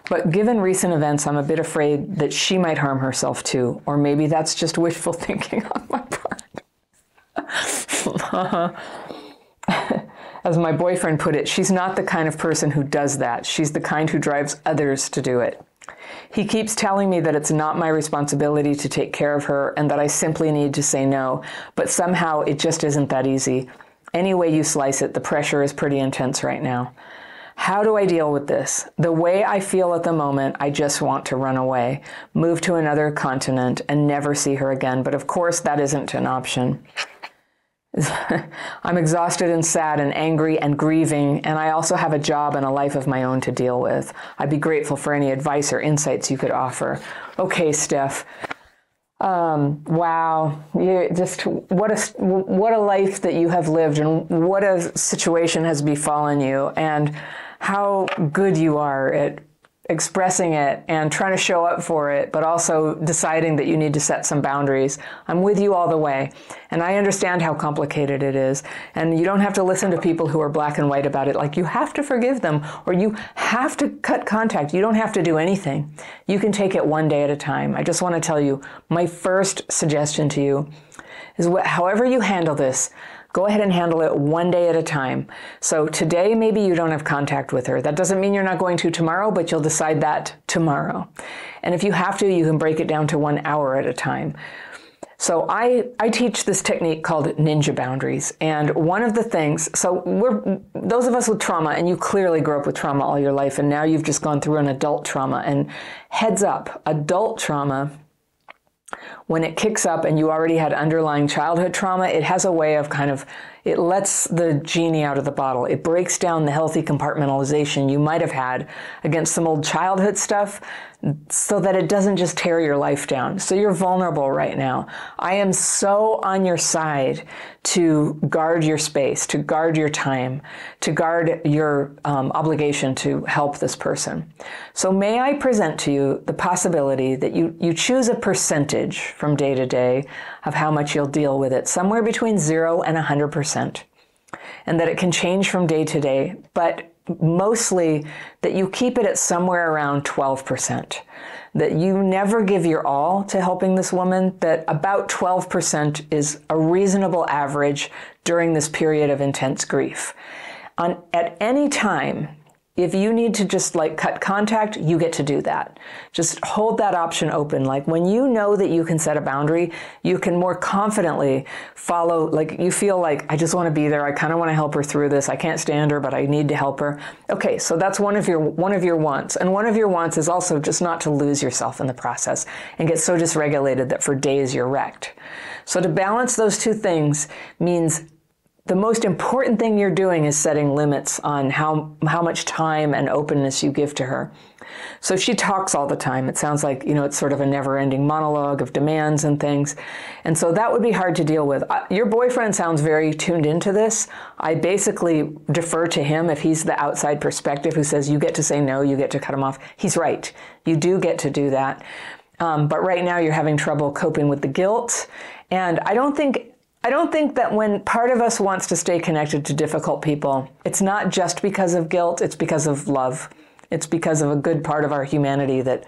But given recent events, I'm a bit afraid that she might harm herself too. Or maybe that's just wishful thinking on my part. As my boyfriend put it, she's not the kind of person who does that. She's the kind who drives others to do it. He keeps telling me that it's not my responsibility to take care of her and that I simply need to say no. But somehow it just isn't that easy. Any way you slice it, the pressure is pretty intense right now. How do I deal with this? The way I feel at the moment, I just want to run away, move to another continent, and never see her again. But of course, that isn't an option. I'm exhausted and sad and angry and grieving, and I also have a job and a life of my own to deal with. I'd be grateful for any advice or insights you could offer. Okay, Steph. Wow. What a life that you have lived, and what a situation has befallen you, and how good you are at expressing it and trying to show up for it, but also deciding that you need to set some boundaries. I'm with you all the way. And I understand how complicated it is. And you don't have to listen to people who are black and white about it. Like, you have to forgive them, or you have to cut contact. You don't have to do anything. You can take it one day at a time. I just want to tell you, my first suggestion to you is however you handle this, go ahead and handle it one day at a time. So today, maybe you don't have contact with her. That doesn't mean you're not going to tomorrow, but you'll decide that tomorrow. And if you have to, you can break it down to 1 hour at a time. So I teach this technique called ninja boundaries. And one of the things, so those of us with trauma, and you clearly grew up with trauma all your life, and now you've just gone through an adult trauma. And heads up, adult trauma, when it kicks up and you already had underlying childhood trauma, it has a way of it lets the genie out of the bottle. It breaks down the healthy compartmentalization you might have had against some old childhood stuff, so that it doesn't just tear your life down. So you're vulnerable right now. I am so on your side to guard your space, to guard your time, to guard your obligation to help this person. So may I present to you the possibility that you choose a percentage from day to day of how much you'll deal with it, somewhere between 0 and 100%, and that it can change from day to day, but mostly that you keep it at somewhere around 12%, that you never give your all to helping this woman, that about 12% is a reasonable average during this period of intense grief. At any time, if you need to just cut contact, you get to do that. Just hold that option open. Like, when you know that you can set a boundary, you can more confidently follow, you feel like, I just want to be there. I kind of want to help her through this. I can't stand her, but I need to help her. Okay, so that's one of your wants. And one of your wants is also just not to lose yourself in the process and get so dysregulated that for days you're wrecked. So to balance those two things means the most important thing you're doing is setting limits on how much time and openness you give to her. So she talks all the time. It sounds like, it's sort of a never-ending monologue of demands and things. And so that would be hard to deal with. Your boyfriend sounds very tuned into this. I basically defer to him if he's the outside perspective who says, you get to say no, you get to cut him off. He's right. You do get to do that. But right now you're having trouble coping with the guilt. And I don't think that when part of us wants to stay connected to difficult people, it's not just because of guilt, it's because of love. It's because of a good part of our humanity that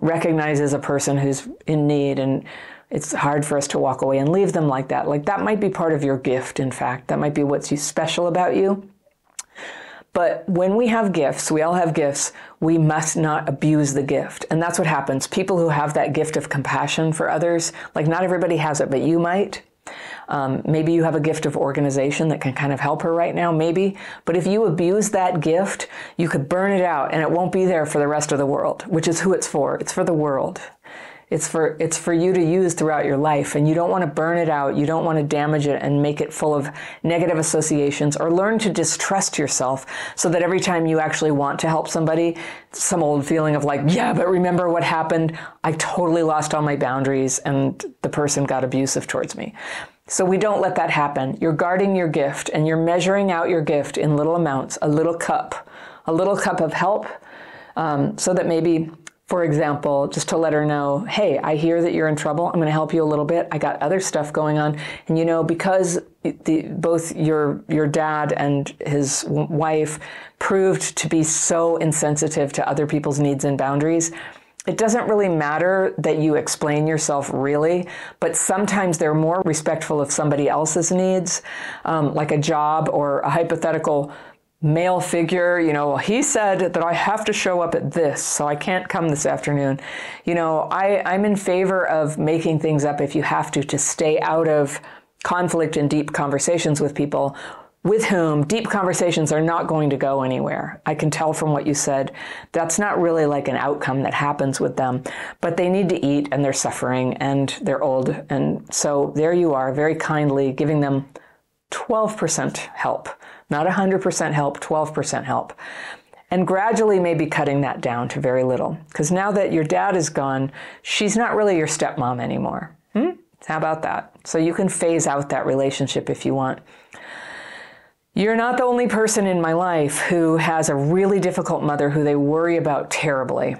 recognizes a person who's in need, and it's hard for us to walk away and leave them like that. Like, that might be part of your gift, in fact. That might be what's special about you. But when we have gifts, we all have gifts, we must not abuse the gift. And that's what happens. People who have that gift of compassion for others, not everybody has it, but you might. Maybe you have a gift of organization that can kind of help her right now, maybe. But if you abuse that gift, you could burn it out and it won't be there for the rest of the world, which is who it's for. It's for the world. It's for you to use throughout your life, and you don't want to burn it out. You don't want to damage it and make it full of negative associations, or learn to distrust yourself so that every time you actually want to help somebody, some old feeling of yeah, but remember what happened? I totally lost all my boundaries and the person got abusive towards me. So we don't let that happen. You're guarding your gift, and you're measuring out your gift in little amounts, a little cup of help, so that maybe, for example, just to let her know, hey, I hear that you're in trouble. I'm going to help you a little bit. I got other stuff going on. And because both your dad and his wife proved to be so insensitive to other people's needs and boundaries, it doesn't really matter that you explain yourself really, but sometimes they're more respectful of somebody else's needs, like a job or a hypothetical male figure. He said that I have to show up at this, so I can't come this afternoon. I'm in favor of making things up if you have to stay out of conflict and deep conversations with people with whom deep conversations are not going to go anywhere. I can tell from what you said. That's not really an outcome that happens with them, but they need to eat and they're suffering and they're old. And so there you are, very kindly giving them 12% help, not 100% help, 12% help. And gradually maybe cutting that down to very little. Because now that your dad is gone, she's not really your stepmom anymore. How about that? So you can phase out that relationship if you want. You're not the only person in my life who has a really difficult mother who they worry about terribly,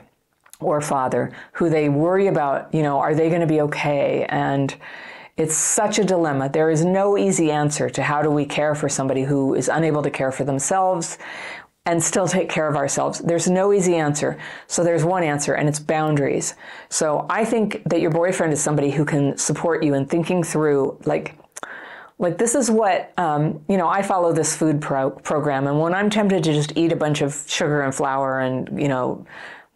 or father, who they worry about, are they going to be okay? And it's such a dilemma. There is no easy answer to how do we care for somebody who is unable to care for themselves and still take care of ourselves. There's no easy answer. So there's one answer, and it's boundaries. So I think that your boyfriend is somebody who can support you in thinking through, like this is what, I follow this food program, and when I'm tempted to just eat a bunch of sugar and flour and,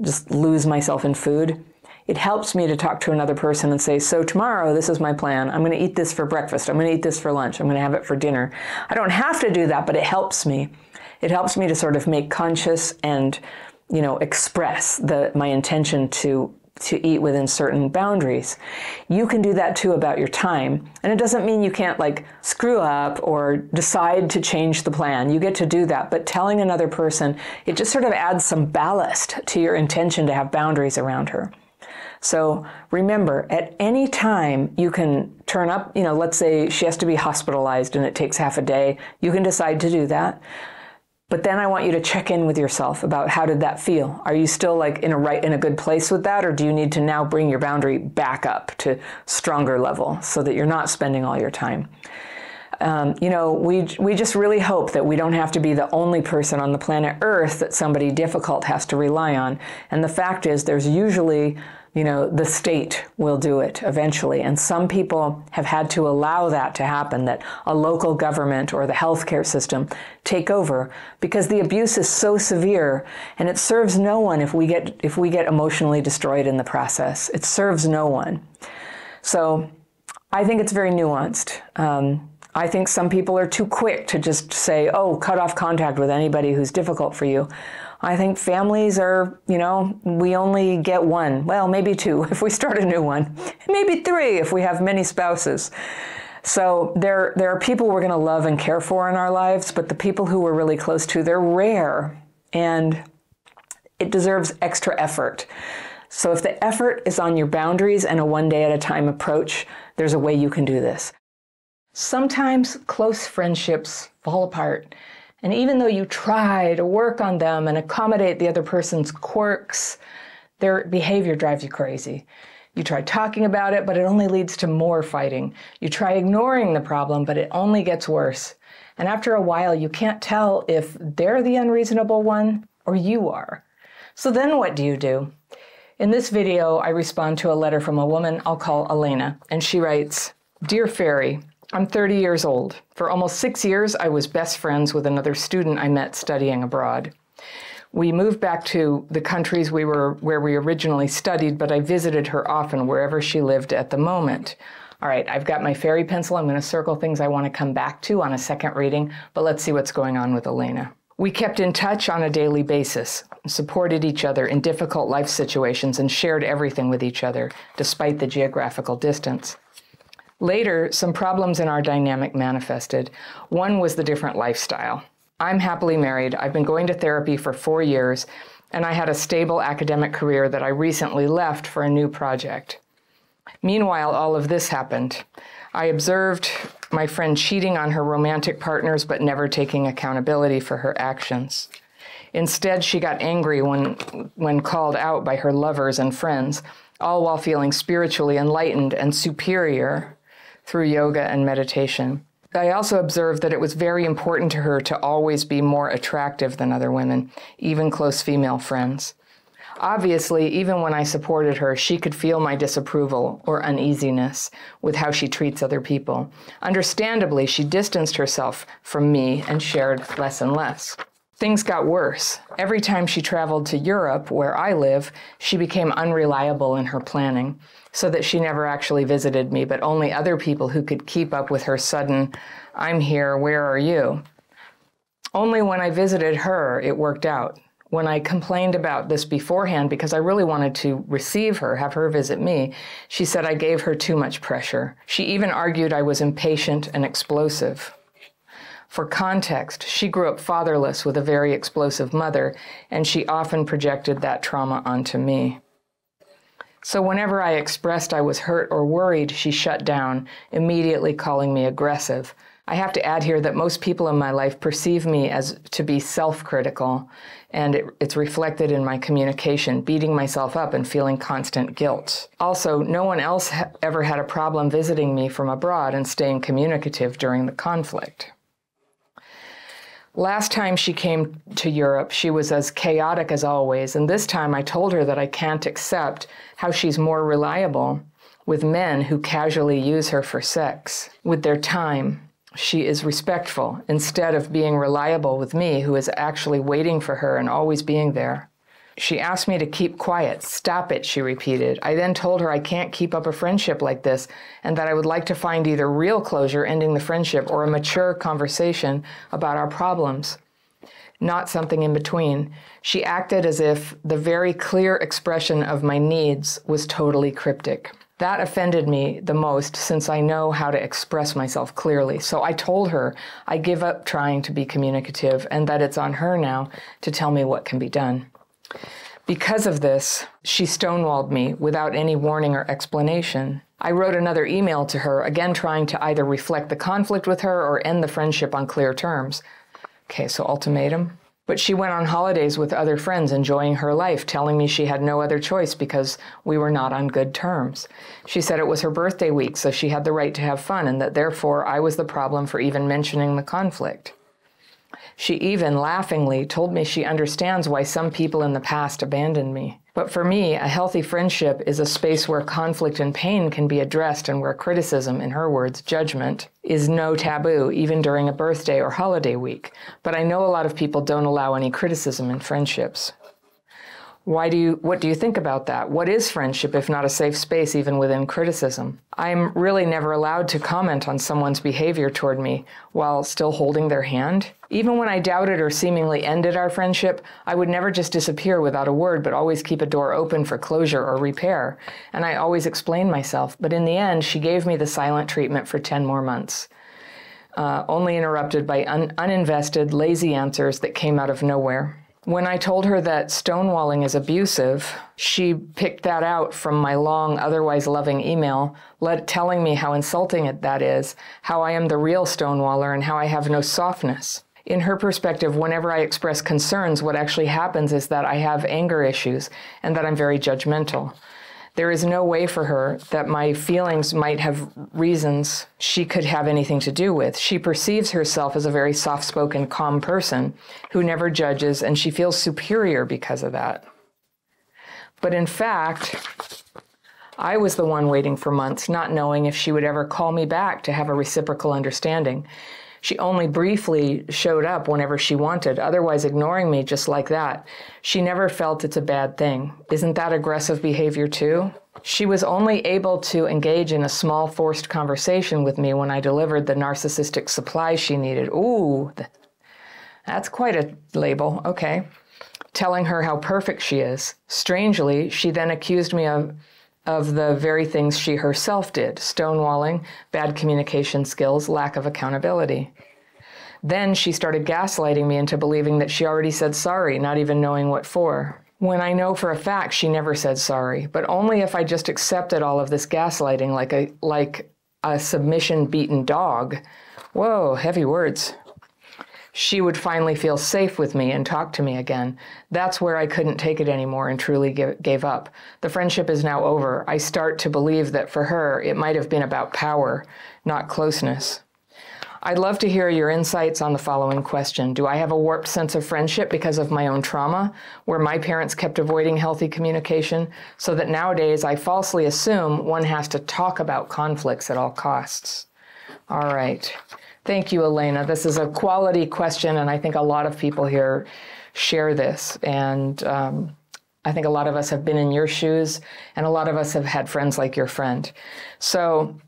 just lose myself in food, it helps me to talk to another person and say, so tomorrow, this is my plan. I'm going to eat this for breakfast. I'm going to eat this for lunch. I'm going to have it for dinner. I don't have to do that, but it helps me. It helps me to sort of make conscious and, express my intention to eat within certain boundaries. You can do that too about your time. And it doesn't mean you can't screw up or decide to change the plan. You get to do that. But telling another person, it just sort of adds some ballast to your intention to have boundaries around her. So remember, at any time you can turn up, let's say she has to be hospitalized and it takes half a day. You can decide to do that. But then I want you to check in with yourself about how did that feel? Are you still in a good place with that? Or do you need to now bring your boundary back up to stronger level so that you're not spending all your time? We just really hope that we don't have to be the only person on the planet Earth that somebody difficult has to rely on. And the fact is there's usually, the state will do it eventually. And some people have had to allow that to happen, that a local government or the healthcare system take over, because the abuse is so severe and it serves no one if we get emotionally destroyed in the process. It serves no one. So I think it's very nuanced. I think some people are too quick to just say, cut off contact with anybody who's difficult for you. I think families are, we only get one, well, maybe two if we start a new one, maybe three if we have many spouses. So there are people we're going to love and care for in our lives, but the people who we're really close to, they're rare, and it deserves extra effort. So if the effort is on your boundaries and a one day at a time approach, there's a way you can do this. Sometimes close friendships fall apart. And even though you try to work on them and accommodate the other person's quirks, their behavior drives you crazy. You try talking about it, but it only leads to more fighting. You try ignoring the problem, but it only gets worse. And after a while, you can't tell if they're the unreasonable one or you are. So then what do? In this video, I respond to a letter from a woman I'll call Elena, and she writes, "Dear Fairy, I'm 30 years old. For almost 6 years, I was best friends with another student I met studying abroad. We moved back to the countries where we originally studied, but I visited her often wherever she lived at the moment." All right, I've got my fairy pencil. I'm going to circle things I want to come back to on a second reading, but let's see what's going on with Elena. "We kept in touch on a daily basis, supported each other in difficult life situations, and shared everything with each other, despite the geographical distance. Later, some problems in our dynamic manifested. One was the different lifestyle. I'm happily married. I've been going to therapy for 4 years, and I had a stable academic career that I recently left for a new project. Meanwhile, all of this happened. I observed my friend cheating on her romantic partners, but never taking accountability for her actions. Instead, she got angry when called out by her lovers and friends, all while feeling spiritually enlightened and superior through yoga and meditation. I also observed that it was very important to her to always be more attractive than other women, even close female friends. Obviously, even when I supported her, she could feel my disapproval or uneasiness with how she treats other people. Understandably, she distanced herself from me and shared less and less. Things got worse. Every time she traveled to Europe, where I live, she became unreliable in her planning, so that she never actually visited me, but only other people who could keep up with her sudden, 'I'm here, where are you?' Only when I visited her, it worked out. When I complained about this beforehand, because I really wanted to receive her, have her visit me, she said I gave her too much pressure. She even argued I was impatient and explosive. For context, she grew up fatherless with a very explosive mother, and she often projected that trauma onto me. So whenever I expressed I was hurt or worried, she shut down, immediately calling me aggressive. I have to add here that most people in my life perceive me as to be self-critical, and it's reflected in my communication, beating myself up and feeling constant guilt. Also, no one else ever had a problem visiting me from abroad and staying communicative during the conflict. Last time she came to Europe, she was as chaotic as always, and this time I told her that I can't accept how she's more reliable with men who casually use her for sex. With their time, she is respectful instead of being reliable with me, who is actually waiting for her and always being there. She asked me to keep quiet. Stop it, she repeated. I then told her I can't keep up a friendship like this and that I would like to find either real closure ending the friendship or a mature conversation about our problems, not something in between. She acted as if the very clear expression of my needs was totally cryptic. That offended me the most since I know how to express myself clearly. So I told her I give up trying to be communicative and that it's on her now to tell me what can be done. Because of this, she stonewalled me without any warning or explanation. I wrote another email to her, again trying to either reflect the conflict with her or end the friendship on clear terms. Okay, so ultimatum. But she went on holidays with other friends, enjoying her life, telling me she had no other choice because we were not on good terms. She said it was her birthday week, so she had the right to have fun, and that therefore I was the problem for even mentioning the conflict. She even laughingly told me she understands why some people in the past abandoned me. But for me, a healthy friendship is a space where conflict and pain can be addressed and where criticism, in her words, judgment, is no taboo, even during a birthday or holiday week. But I know a lot of people don't allow any criticism in friendships. What do you think about that? What is friendship if not a safe space even within criticism? I'm really never allowed to comment on someone's behavior toward me while still holding their hand. Even when I doubted or seemingly ended our friendship, I would never just disappear without a word, but always keep a door open for closure or repair. And I always explained myself, but in the end, she gave me the silent treatment for 10 more months. Only interrupted by uninvested, lazy answers that came out of nowhere. When I told her that stonewalling is abusive, she picked that out from my long, otherwise loving email, telling me how insulting that is, how I am the real stonewaller, and how I have no softness. In her perspective, whenever I express concerns, what actually happens is that I have anger issues and that I'm very judgmental. There is no way for her that my feelings might have reasons she could have anything to do with. She perceives herself as a very soft-spoken, calm person who never judges, and she feels superior because of that. But in fact, I was the one waiting for months, not knowing if she would ever call me back to have a reciprocal understanding. She only briefly showed up whenever she wanted, otherwise ignoring me just like that. She never felt it's a bad thing. Isn't that aggressive behavior too? She was only able to engage in a small forced conversation with me when I delivered the narcissistic supplies she needed. Ooh, that's quite a label. Okay. Telling her how perfect she is. Strangely, she then accused me of the very things she herself did: stonewalling, bad communication skills, lack of accountability. Then she started gaslighting me into believing that she already said sorry, not even knowing what for. When I know for a fact she never said sorry, but only if I just accepted all of this gaslighting like a submission-beaten dog. Whoa, heavy words. She would finally feel safe with me and talk to me again. That's where I couldn't take it anymore and truly gave up. The friendship is now over. I start to believe that for her, it might have been about power, not closeness. I'd love to hear your insights on the following question. Do I have a warped sense of friendship because of my own trauma, where my parents kept avoiding healthy communication, so that nowadays I falsely assume one has to talk about conflicts at all costs? All right. Thank you, Elena. This is a quality question, and I think a lot of people here share this. And I think a lot of us have been in your shoes, and a lot of us have had friends like your friend. So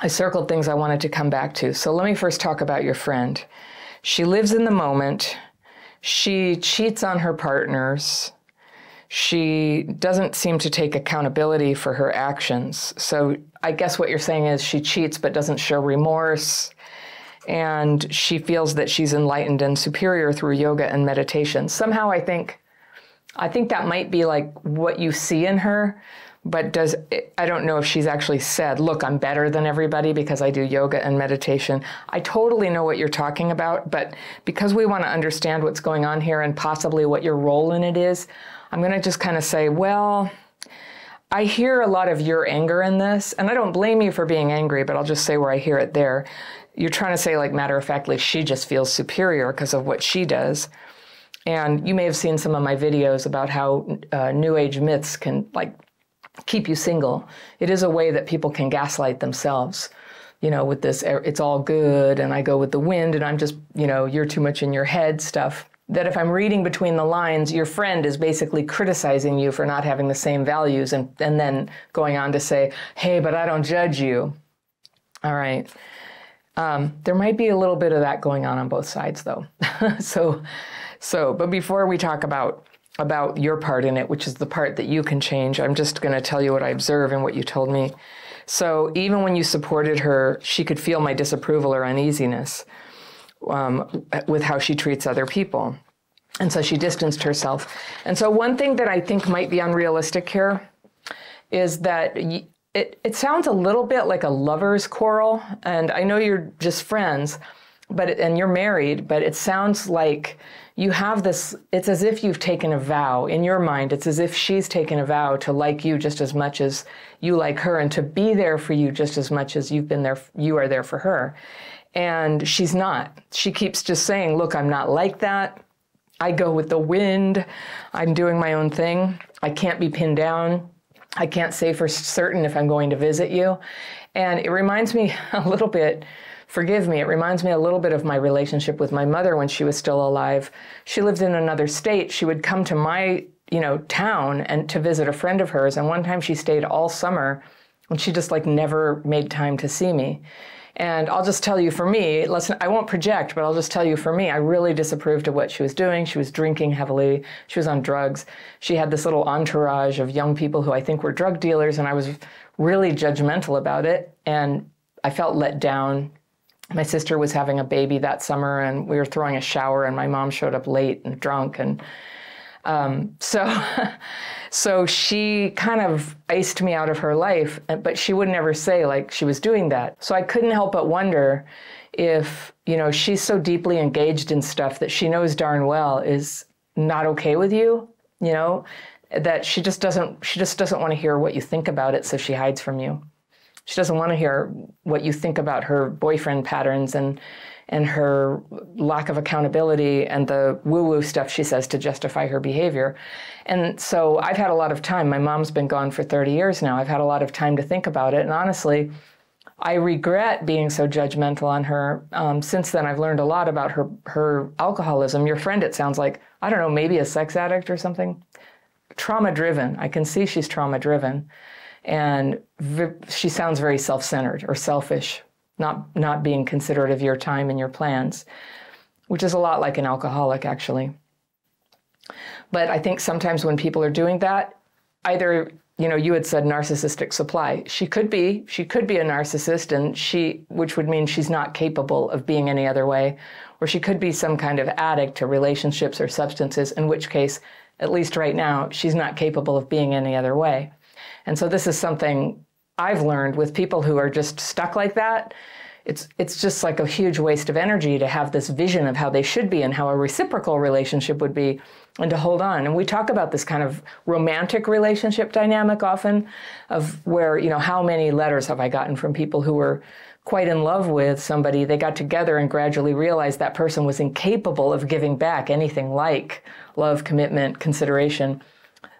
I circled things I wanted to come back to. So let me first talk about your friend. She lives in the moment. She cheats on her partners. She doesn't seem to take accountability for her actions. So I guess what you're saying is she cheats but doesn't show remorse. And she feels that she's enlightened and superior through yoga and meditation. Somehow I think that might be like what you see in her, but I don't know if she's actually said, look, I'm better than everybody because I do yoga and meditation. I totally know what you're talking about, but because we want to understand what's going on here and possibly what your role in it is, I'm going to just kind of say, well, I hear a lot of your anger in this, and I don't blame you for being angry, but I'll just say where I hear it there. You're trying to say, like, matter-of-factly, she just feels superior because of what she does. And you may have seen some of my videos about how New Age myths can, like, keep you single. It is a way that people can gaslight themselves, you know, with this, it's all good, and I go with the wind, and I'm just, you know, you're too much in your head stuff. That if I'm reading between the lines, your friend is basically criticizing you for not having the same values, and then going on to say, hey, but I don't judge you. All right. There might be a little bit of that going on both sides, though. But before we talk about your part in it, which is the part that you can change, I'm just going to tell you what I observe and what you told me. So even when you supported her, she could feel my disapproval or uneasiness with how she treats other people. And so she distanced herself. And so one thing that I think might be unrealistic here is that it sounds a little bit like a lover's quarrel, and I know you're just friends, and you're married, but it sounds like you have this, it's as if you've taken a vow. In your mind, it's as if she's taken a vow to like you just as much as you like her, and to be there for you just as much as you are there for her. And she's not. She keeps just saying, look, I'm not like that. I go with the wind. I'm doing my own thing. I can't be pinned down. I can't say for certain if I'm going to visit you. And it reminds me a little bit, forgive me, it reminds me a little bit of my relationship with my mother when she was still alive. She lived in another state. She would come to my, town and to visit a friend of hers. And one time she stayed all summer and she just like never made time to see me. And I'll just tell you for me, I won't project, but I'll just tell you for me, I really disapproved of what she was doing. She was drinking heavily. She was on drugs. She had this little entourage of young people who I think were drug dealers, and I was really judgmental about it. And I felt let down. My sister was having a baby that summer, and we were throwing a shower, and my mom showed up late and drunk. And so she kind of iced me out of her life, but she would never say like she was doing that. So I couldn't help but wonder if, she's so deeply engaged in stuff that she knows darn well is not okay with you, that she just doesn't want to hear what you think about it, so she hides from you. She doesn't want to hear what you think about her boyfriend patterns and her lack of accountability and the woo-woo stuff she says to justify her behavior. And so I've had a lot of time. My mom's been gone for 30 years now. I've had a lot of time to think about it. And honestly, I regret being so judgmental on her. Since then, I've learned a lot about her alcoholism. Your friend, it sounds like, I don't know, maybe a sex addict or something. Trauma-driven. I can see she's trauma-driven. And she sounds very self-centered or selfish. Not being considerate of your time and your plans, which is a lot like an alcoholic, actually. But I think sometimes when people are doing that, either, you had said narcissistic supply. She could be a narcissist, and which would mean she's not capable of being any other way, or she could be some kind of addict to relationships or substances, in which case, at least right now, she's not capable of being any other way. And so this is something I've learned with people who are just stuck like that. It's just like a huge waste of energy to have this vision of how they should be and how a reciprocal relationship would be, and to hold on. And we talk about this kind of romantic relationship dynamic often, of where, how many letters have I gotten from people who were quite in love with somebody, they got together and gradually realized that person was incapable of giving back anything like love, commitment, consideration,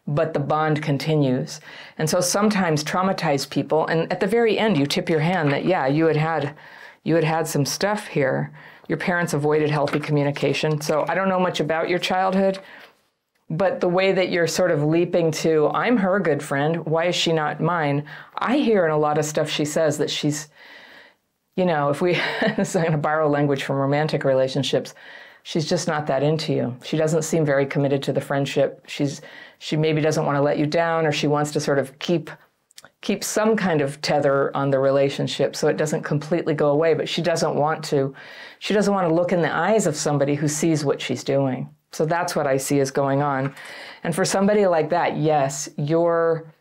but the bond continues. And so sometimes traumatized people, and at the very end, you tip your hand that, yeah, you had had some stuff here. Your parents avoided healthy communication. So I don't know much about your childhood, but the way that you're sort of leaping to, I'm her good friend, why is she not mine? I hear in a lot of stuff she says that she's, if we, I'm going to borrow language from romantic relationships, she's just not that into you. She doesn't seem very committed to the friendship. She maybe doesn't want to let you down, or she wants to sort of keep keep some kind of tether on the relationship so it doesn't completely go away, but she doesn't want to. She doesn't want to look in the eyes of somebody who sees what she's doing. So that's what I see is going on. And for somebody like that, yes, your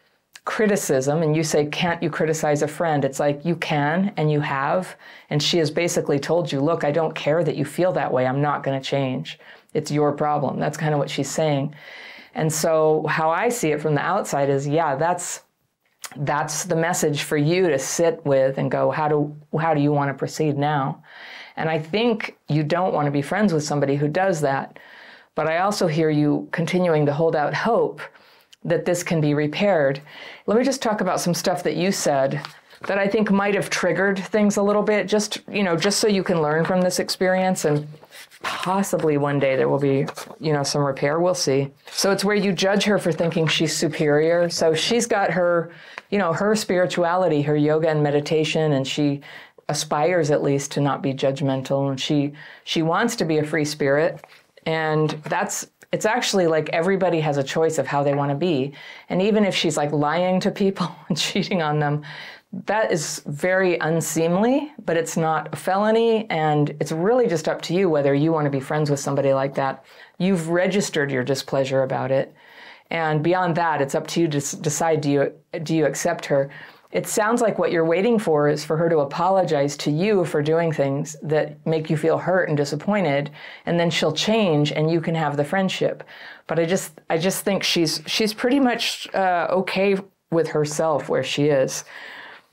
criticism, and you say, can't you criticize a friend? It's like, you can, and you have. And she has basically told you, look, I don't care that you feel that way. I'm not going to change. It's your problem. That's kind of what she's saying. And so how I see it from the outside is, yeah, that's the message for you to sit with and go, how do you want to proceed now? And I think you don't want to be friends with somebody who does that. But I also hear you continuing to hold out hope that this can be repaired. Let me just talk about some stuff that you said that I think might have triggered things a little bit, just so you can learn from this experience, and possibly one day there will be, some repair. We'll see. So it's where you judge her for thinking she's superior. So she's got her, her spirituality, her yoga and meditation, and she aspires at least to not be judgmental. And she wants to be a free spirit. And it's actually like everybody has a choice of how they want to be. And even if she's like lying to people and cheating on them, that is very unseemly, but it's not a felony. And it's really just up to you whether you want to be friends with somebody like that. You've registered your displeasure about it. And beyond that, it's up to you to decide, do you accept her? It sounds like what you're waiting for is for her to apologize to you for doing things that make you feel hurt and disappointed, and then she'll change and you can have the friendship. But I just think she's pretty much okay with herself where she is.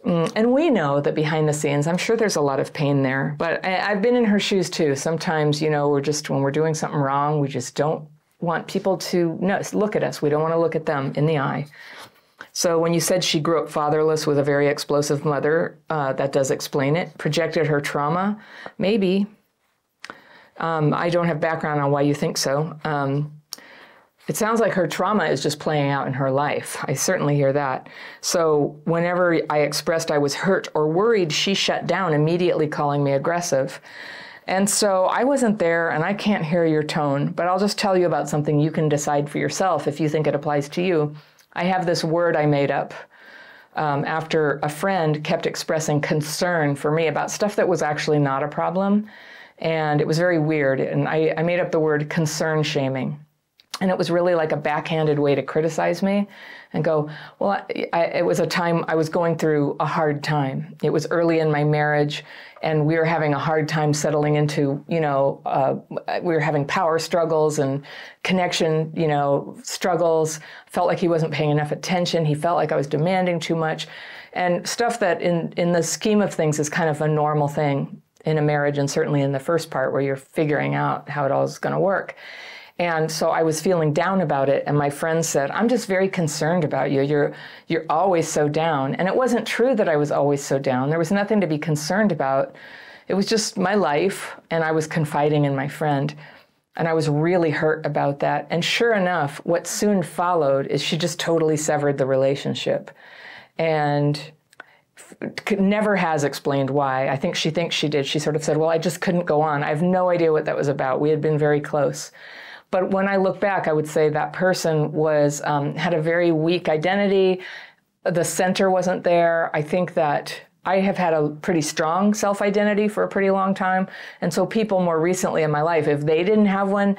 And we know that behind the scenes, I'm sure there's a lot of pain there. But I've been in her shoes too. Sometimes, when we're doing something wrong, we just don't want people to look at us. We don't want to look at them in the eye. So when you said she grew up fatherless with a very explosive mother, that does explain it. Projected her trauma, maybe. I don't have background on why you think so. It sounds like her trauma is just playing out in her life. I certainly hear that. So whenever I expressed I was hurt or worried, she shut down, immediately calling me aggressive. And so I wasn't there, and I can't hear your tone, but I'll just tell you about something you can decide for yourself if you think it applies to you. I have this word I made up after a friend kept expressing concern for me about stuff that was actually not a problem. And it was very weird. And I made up the word concern shaming. And it was really like a backhanded way to criticize me and go, well, it was a time I was going through a hard time. It was early in my marriage, and we were having a hard time settling into, we were having power struggles and connection, struggles. Felt like he wasn't paying enough attention. He felt like I was demanding too much, and stuff that in the scheme of things is kind of a normal thing in a marriage, and certainly in the first part where you're figuring out how it all is going to work. And so I was feeling down about it, and my friend said, I'm just very concerned about you. You're always so down. And it wasn't true that I was always so down. There was nothing to be concerned about. It was just my life, and I was confiding in my friend. And I was really hurt about that. And sure enough, what soon followed is she just totally severed the relationship. And never has explained why. I think she thinks she did. She sort of said, well, I just couldn't go on. I have no idea what that was about. We had been very close. But when I look back, I would say that person was had a very weak identity. The center wasn't there. I think that I have had a pretty strong self-identity for a pretty long time. And so people more recently in my life, if they didn't have one,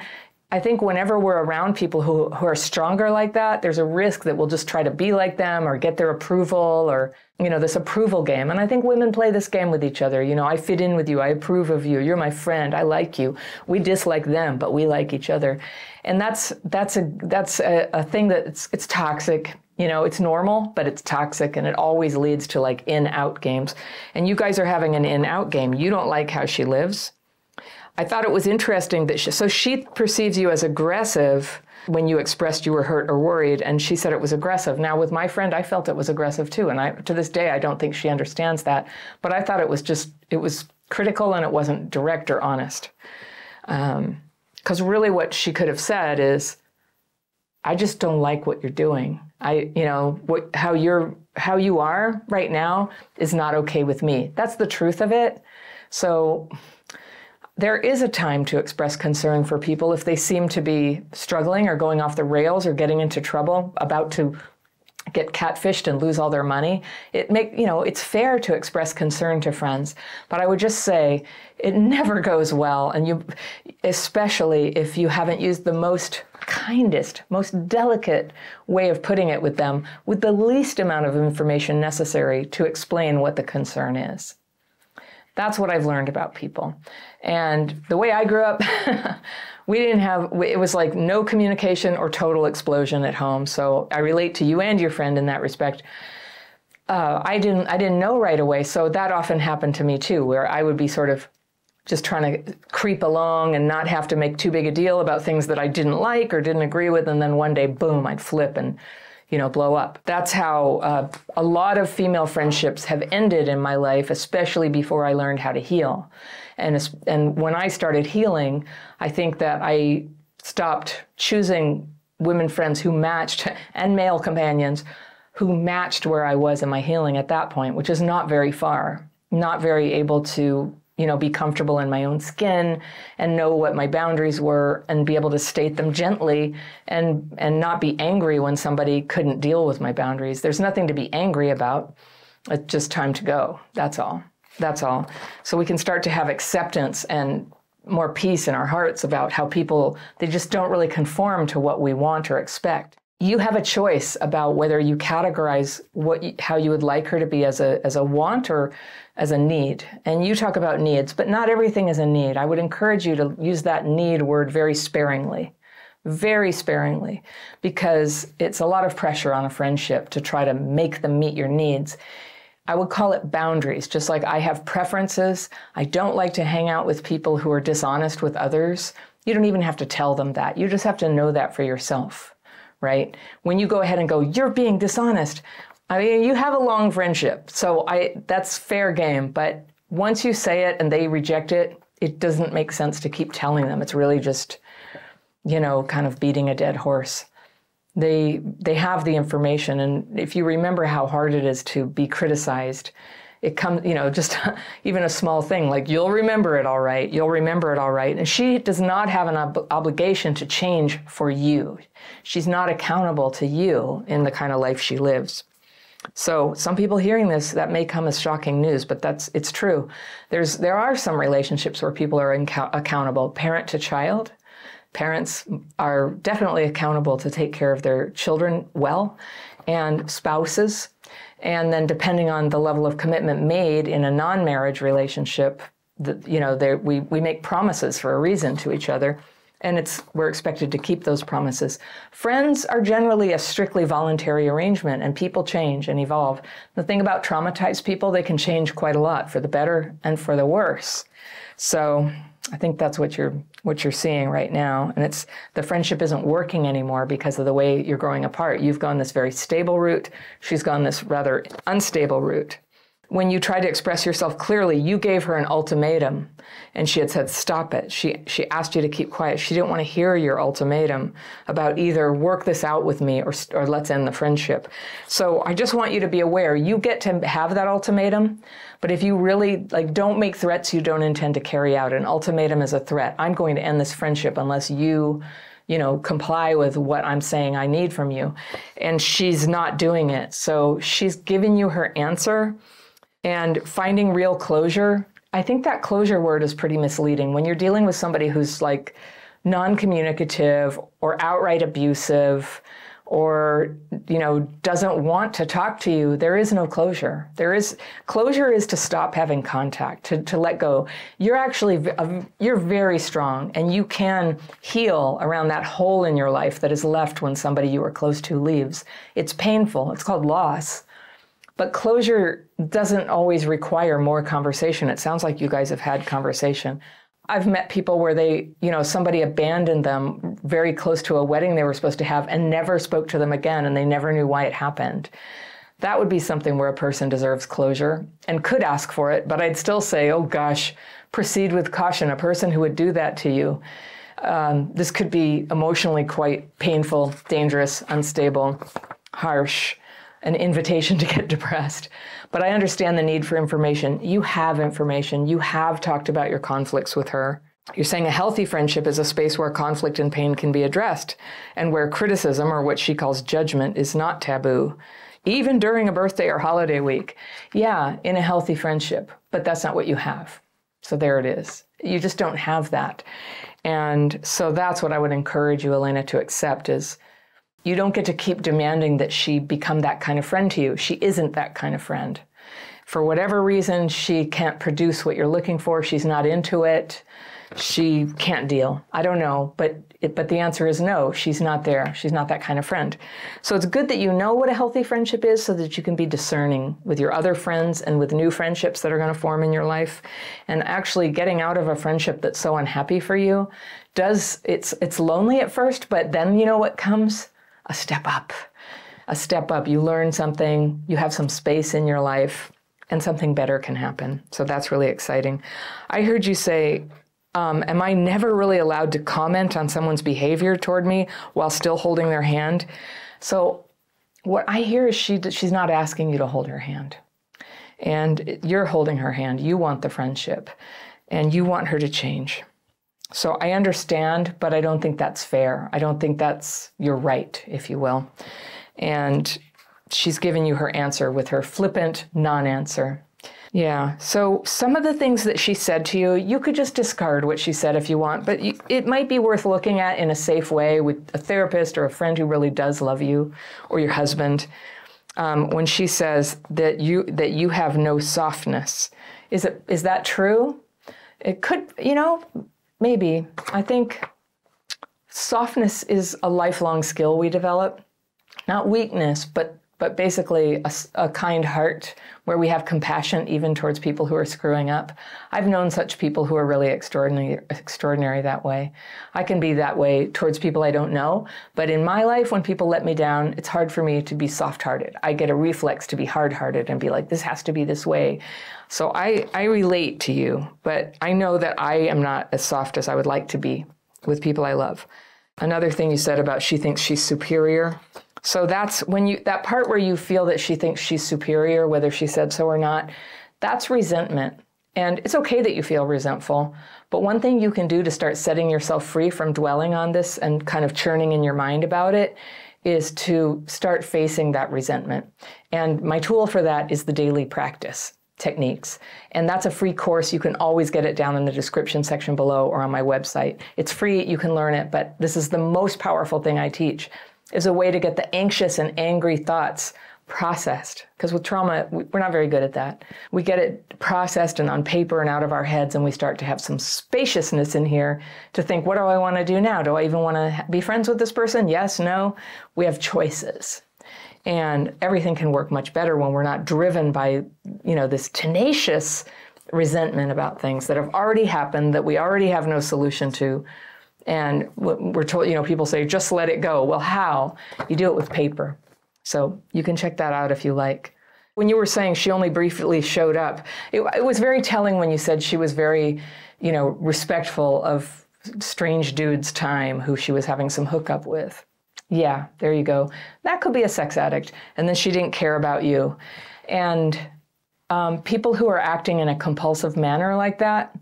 I think whenever we're around people who are stronger like that, there's a risk that we'll just try to be like them or get their approval, or, this approval game. And I think women play this game with each other. I fit in with you. I approve of you. You're my friend. I like you. We dislike them, but we like each other. And that's a thing that it's toxic. It's normal, but it's toxic, and it always leads to like in-out games. And you guys are having an in-out game. You don't like how she lives. I thought it was interesting that she perceives you as aggressive when you expressed you were hurt or worried, and she said it was aggressive. Now, with my friend, I felt it was aggressive too, and to this day, I don't think she understands that. But I thought it was critical, and it wasn't direct or honest. Because really what she could have said is, I just don't like what you're doing. How you are right now is not okay with me. That's the truth of it. So there is a time to express concern for people if they seem to be struggling or going off the rails or getting into trouble, about to get catfished and lose all their money. It's fair to express concern to friends, but I would just say it never goes well, and especially if you haven't used the most kindest, most delicate way of putting it with them, with the least amount of information necessary to explain what the concern is. That's what I've learned about people. And the way I grew up, it was like no communication or total explosion at home. So I relate to you and your friend in that respect. I didn't know right away. So that often happened to me too, where I would be sort of just trying to creep along and not have to make too big a deal about things that I didn't like or didn't agree with. And then one day, boom, I'd flip and blow up. That's how a lot of female friendships have ended in my life, especially before I learned how to heal. And when I started healing, I think that I stopped choosing women friends who matched, and male companions who matched where I was in my healing at that point, which is not very far, not very able to be comfortable in my own skin and know what my boundaries were and be able to state them gently and not be angry when somebody couldn't deal with my boundaries. There's nothing to be angry about. It's just time to go. That's all. That's all. So we can start to have acceptance and more peace in our hearts about how people, they just don't really conform to what we want or expect. You have a choice about whether you categorize how you would like her to be as a want or as a need. And you talk about needs, but not everything is a need. I would encourage you to use that need word very sparingly, because it's a lot of pressure on a friendship to try to make them meet your needs. I would call it boundaries, just like I have preferences. I don't like to hang out with people who are dishonest with others. You don't even have to tell them that. You just have to know that for yourself, right? When you go ahead and go, you're being dishonest, I mean, you have a long friendship, so that's fair game. But once you say it and they reject it, it doesn't make sense to keep telling them. It's really just, kind of beating a dead horse. They have the information, and if you remember how hard it is to be criticized, it comes, just even a small thing like, you'll remember it all right. You'll remember it all right. And she does not have an obligation to change for you. She's not accountable to you in the kind of life she lives. So some people hearing this, that may come as shocking news, but it's true. There are some relationships where people are accountable, parent to child. Parents are definitely accountable to take care of their children well, and spouses. And then depending on the level of commitment made in a non-marriage relationship, we make promises for a reason to each other. And we're expected to keep those promises. Friends are generally a strictly voluntary arrangement, and people change and evolve. The thing about traumatized people, they can change quite a lot for the better and for the worse. So I think that's what you're seeing right now. And the friendship isn't working anymore because of the way you're growing apart. You've gone this very stable route. She's gone this rather unstable route. When you tried to express yourself clearly, you gave her an ultimatum, and she had said, stop it. She asked you to keep quiet. She didn't want to hear your ultimatum about either work this out with me or let's end the friendship. So I just want you to be aware, you get to have that ultimatum, but if you really, don't make threats you don't intend to carry out. An ultimatum is a threat. I'm going to end this friendship unless you comply with what I'm saying I need from you. And she's not doing it. So she's giving you her answer. And finding real closure, I think that closure word is pretty misleading. When you're dealing with somebody who's non-communicative or outright abusive or, doesn't want to talk to you, there is no closure. Closure is to stop having contact, to let go. You're very strong, and you can heal around that hole in your life that is left when somebody you were close to leaves. It's painful. It's called loss. But closure doesn't always require more conversation. It sounds like you guys have had conversation. I've met people where somebody abandoned them very close to a wedding they were supposed to have and never spoke to them again, and they never knew why it happened. That would be something where a person deserves closure and could ask for it, but I'd still say, oh gosh, proceed with caution. A person who would do that to you, this could be emotionally quite painful, dangerous, unstable, harsh, an invitation to get depressed. But I understand the need for information. You have information. You have talked about your conflicts with her. You're saying a healthy friendship is a space where conflict and pain can be addressed and where criticism, or what she calls judgment, is not taboo, even during a birthday or holiday week. Yeah, in a healthy friendship, but that's not what you have. So there it is. You just don't have that. And so that's what I would encourage you, Elena, to accept is you don't get to keep demanding that she become that kind of friend to you. She isn't that kind of friend. For whatever reason, she can't produce what you're looking for. She's not into it. She can't deal. I don't know, but the answer is no, she's not there. She's not that kind of friend. So it's good that you know what a healthy friendship is so that you can be discerning with your other friends and with new friendships that are going to form in your life. And actually getting out of a friendship that's so unhappy for you it's lonely at first, but then you know what comes? A step up. A step up. You learn something, you have some space in your life, and something better can happen. So that's really exciting. I heard you say, am I never really allowed to comment on someone's behavior toward me while still holding their hand? So what I hear is she's not asking you to hold her hand. And you're holding her hand. You want the friendship. And you want her to change. So I understand, but I don't think that's fair. I don't think that's your right, if you will. And she's given you her answer with her flippant non-answer. Yeah, so some of the things that she said to you, you could just discard what she said if you want, but it might be worth looking at in a safe way with a therapist or a friend who really does love you, or your husband. When she says that you have no softness, is that true? It could, maybe. I think softness is a lifelong skill we develop, not weakness, but basically a kind heart where we have compassion even towards people who are screwing up. I've known such people who are really extraordinary that way. I can be that way towards people I don't know, but in my life, when people let me down, it's hard for me to be soft-hearted. I get a reflex to be hard-hearted and be like, this has to be this way. So I relate to you, but I know that I am not as soft as I would like to be with people I love. Another thing you said about she thinks she's superior. So that's when that part where you feel that she thinks she's superior, whether she said so or not, that's resentment. And it's okay that you feel resentful, but one thing you can do to start setting yourself free from dwelling on this and kind of churning in your mind about it is to start facing that resentment. And my tool for that is the daily practice techniques. And that's a free course. You can always get it down in the description section below or on my website. It's free, you can learn it, but this is the most powerful thing I teach, is a way to get the anxious and angry thoughts processed. Because with trauma, we're not very good at that. We get it processed and on paper and out of our heads, and we start to have some spaciousness in here to think, what do I want to do now? Do I even want to be friends with this person? Yes, no. We have choices. And everything can work much better when we're not driven by, this tenacious resentment about things that have already happened, that we already have no solution to. And we're told, people say, just let it go. Well, how? You do it with paper. So you can check that out if you like. When you were saying she only briefly showed up, it was very telling when you said she was very, respectful of strange dude's time who she was having some hookup with. Yeah, there you go. That could be a sex addict. And then she didn't care about you. And people who are acting in a compulsive manner like that,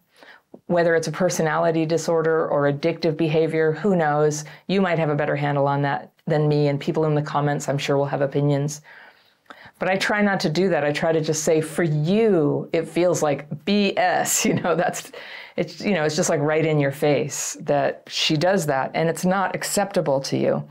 whether it's a personality disorder or addictive behavior, who knows? You might have a better handle on that than me, and people in the comments, I'm sure, will have opinions. But I try not to do that. I try to just say, for you, it feels like BS. It's just like right in your face that she does that, and it's not acceptable to you.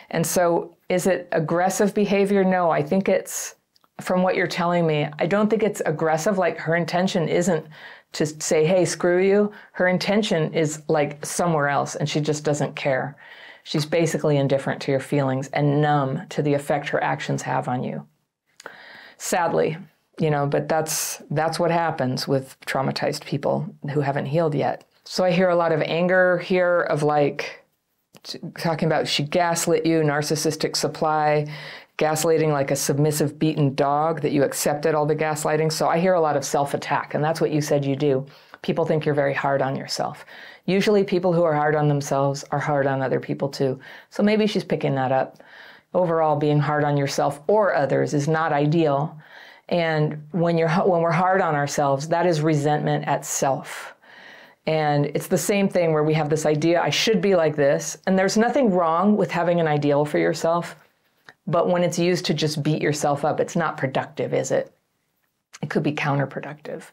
And so is it aggressive behavior? No, I think it's, from what you're telling me, I don't think it's aggressive. Like, her intention isn't to say, hey, screw you. Her intention is like somewhere else, and she just doesn't care. She's basically indifferent to your feelings and numb to the effect her actions have on you. Sadly, but that's what happens with traumatized people who haven't healed yet. So I hear a lot of anger here of talking about she gaslit you, narcissistic supply, gaslighting like a submissive, beaten dog, that you accepted all the gaslighting. So I hear a lot of self-attack, and that's what you said you do. People think you're very hard on yourself. Usually people who are hard on themselves are hard on other people too. So maybe she's picking that up. Overall, being hard on yourself or others is not ideal. And when we're hard on ourselves, that is resentment at self. And it's the same thing where we have this idea, I should be like this. And there's nothing wrong with having an ideal for yourself. But when it's used to just beat yourself up, it's not productive, is it? It could be counterproductive.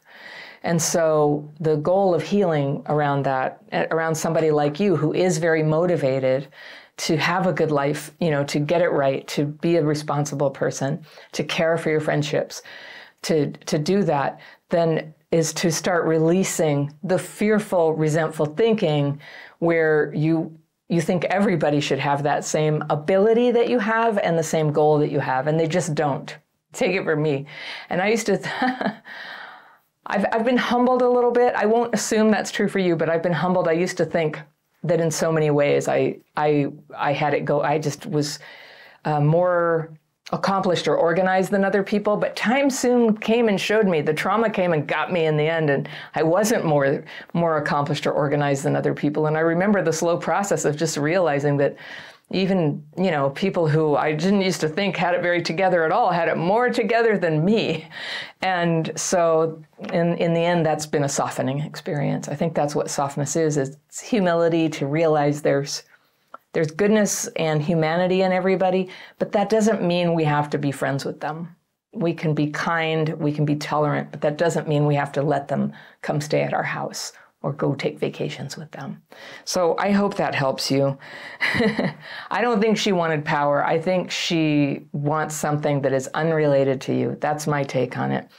And so the goal of healing around that, around somebody like you who is very motivated to have a good life, to get it right, to be a responsible person, to care for your friendships, to do that, then is to start releasing the fearful, resentful thinking where you think everybody should have that same ability that you have and the same goal that you have, and they just don't. Take it from me. And I used to, I've been humbled a little bit. I won't assume that's true for you, but I've been humbled. I used to think that in so many ways I had it go, I just was more accomplished or organized than other people, but time soon came and showed me, the trauma came and got me in the end, and I wasn't more accomplished or organized than other people. And I remember the slow process of just realizing that even, people who I didn't used to think had it very together at all, had it more together than me. And so in the end, that's been a softening experience. I think that's what softness is. It's humility to realize there's goodness and humanity in everybody, but that doesn't mean we have to be friends with them. We can be kind, we can be tolerant, but that doesn't mean we have to let them come stay at our house or go take vacations with them. So I hope that helps you. I don't think she wanted power. I think she wants something that is unrelated to you. That's my take on it.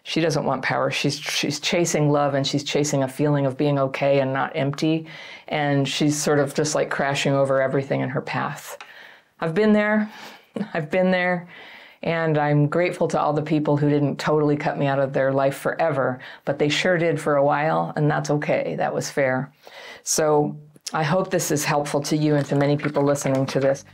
She doesn't want power. She's chasing love, and she's chasing a feeling of being okay and not empty. And she's sort of just like crashing over everything in her path. I've been there. And I'm grateful to all the people who didn't totally cut me out of their life forever, but they sure did for a while, and that's okay. That was fair. So I hope this is helpful to you and to many people listening to this.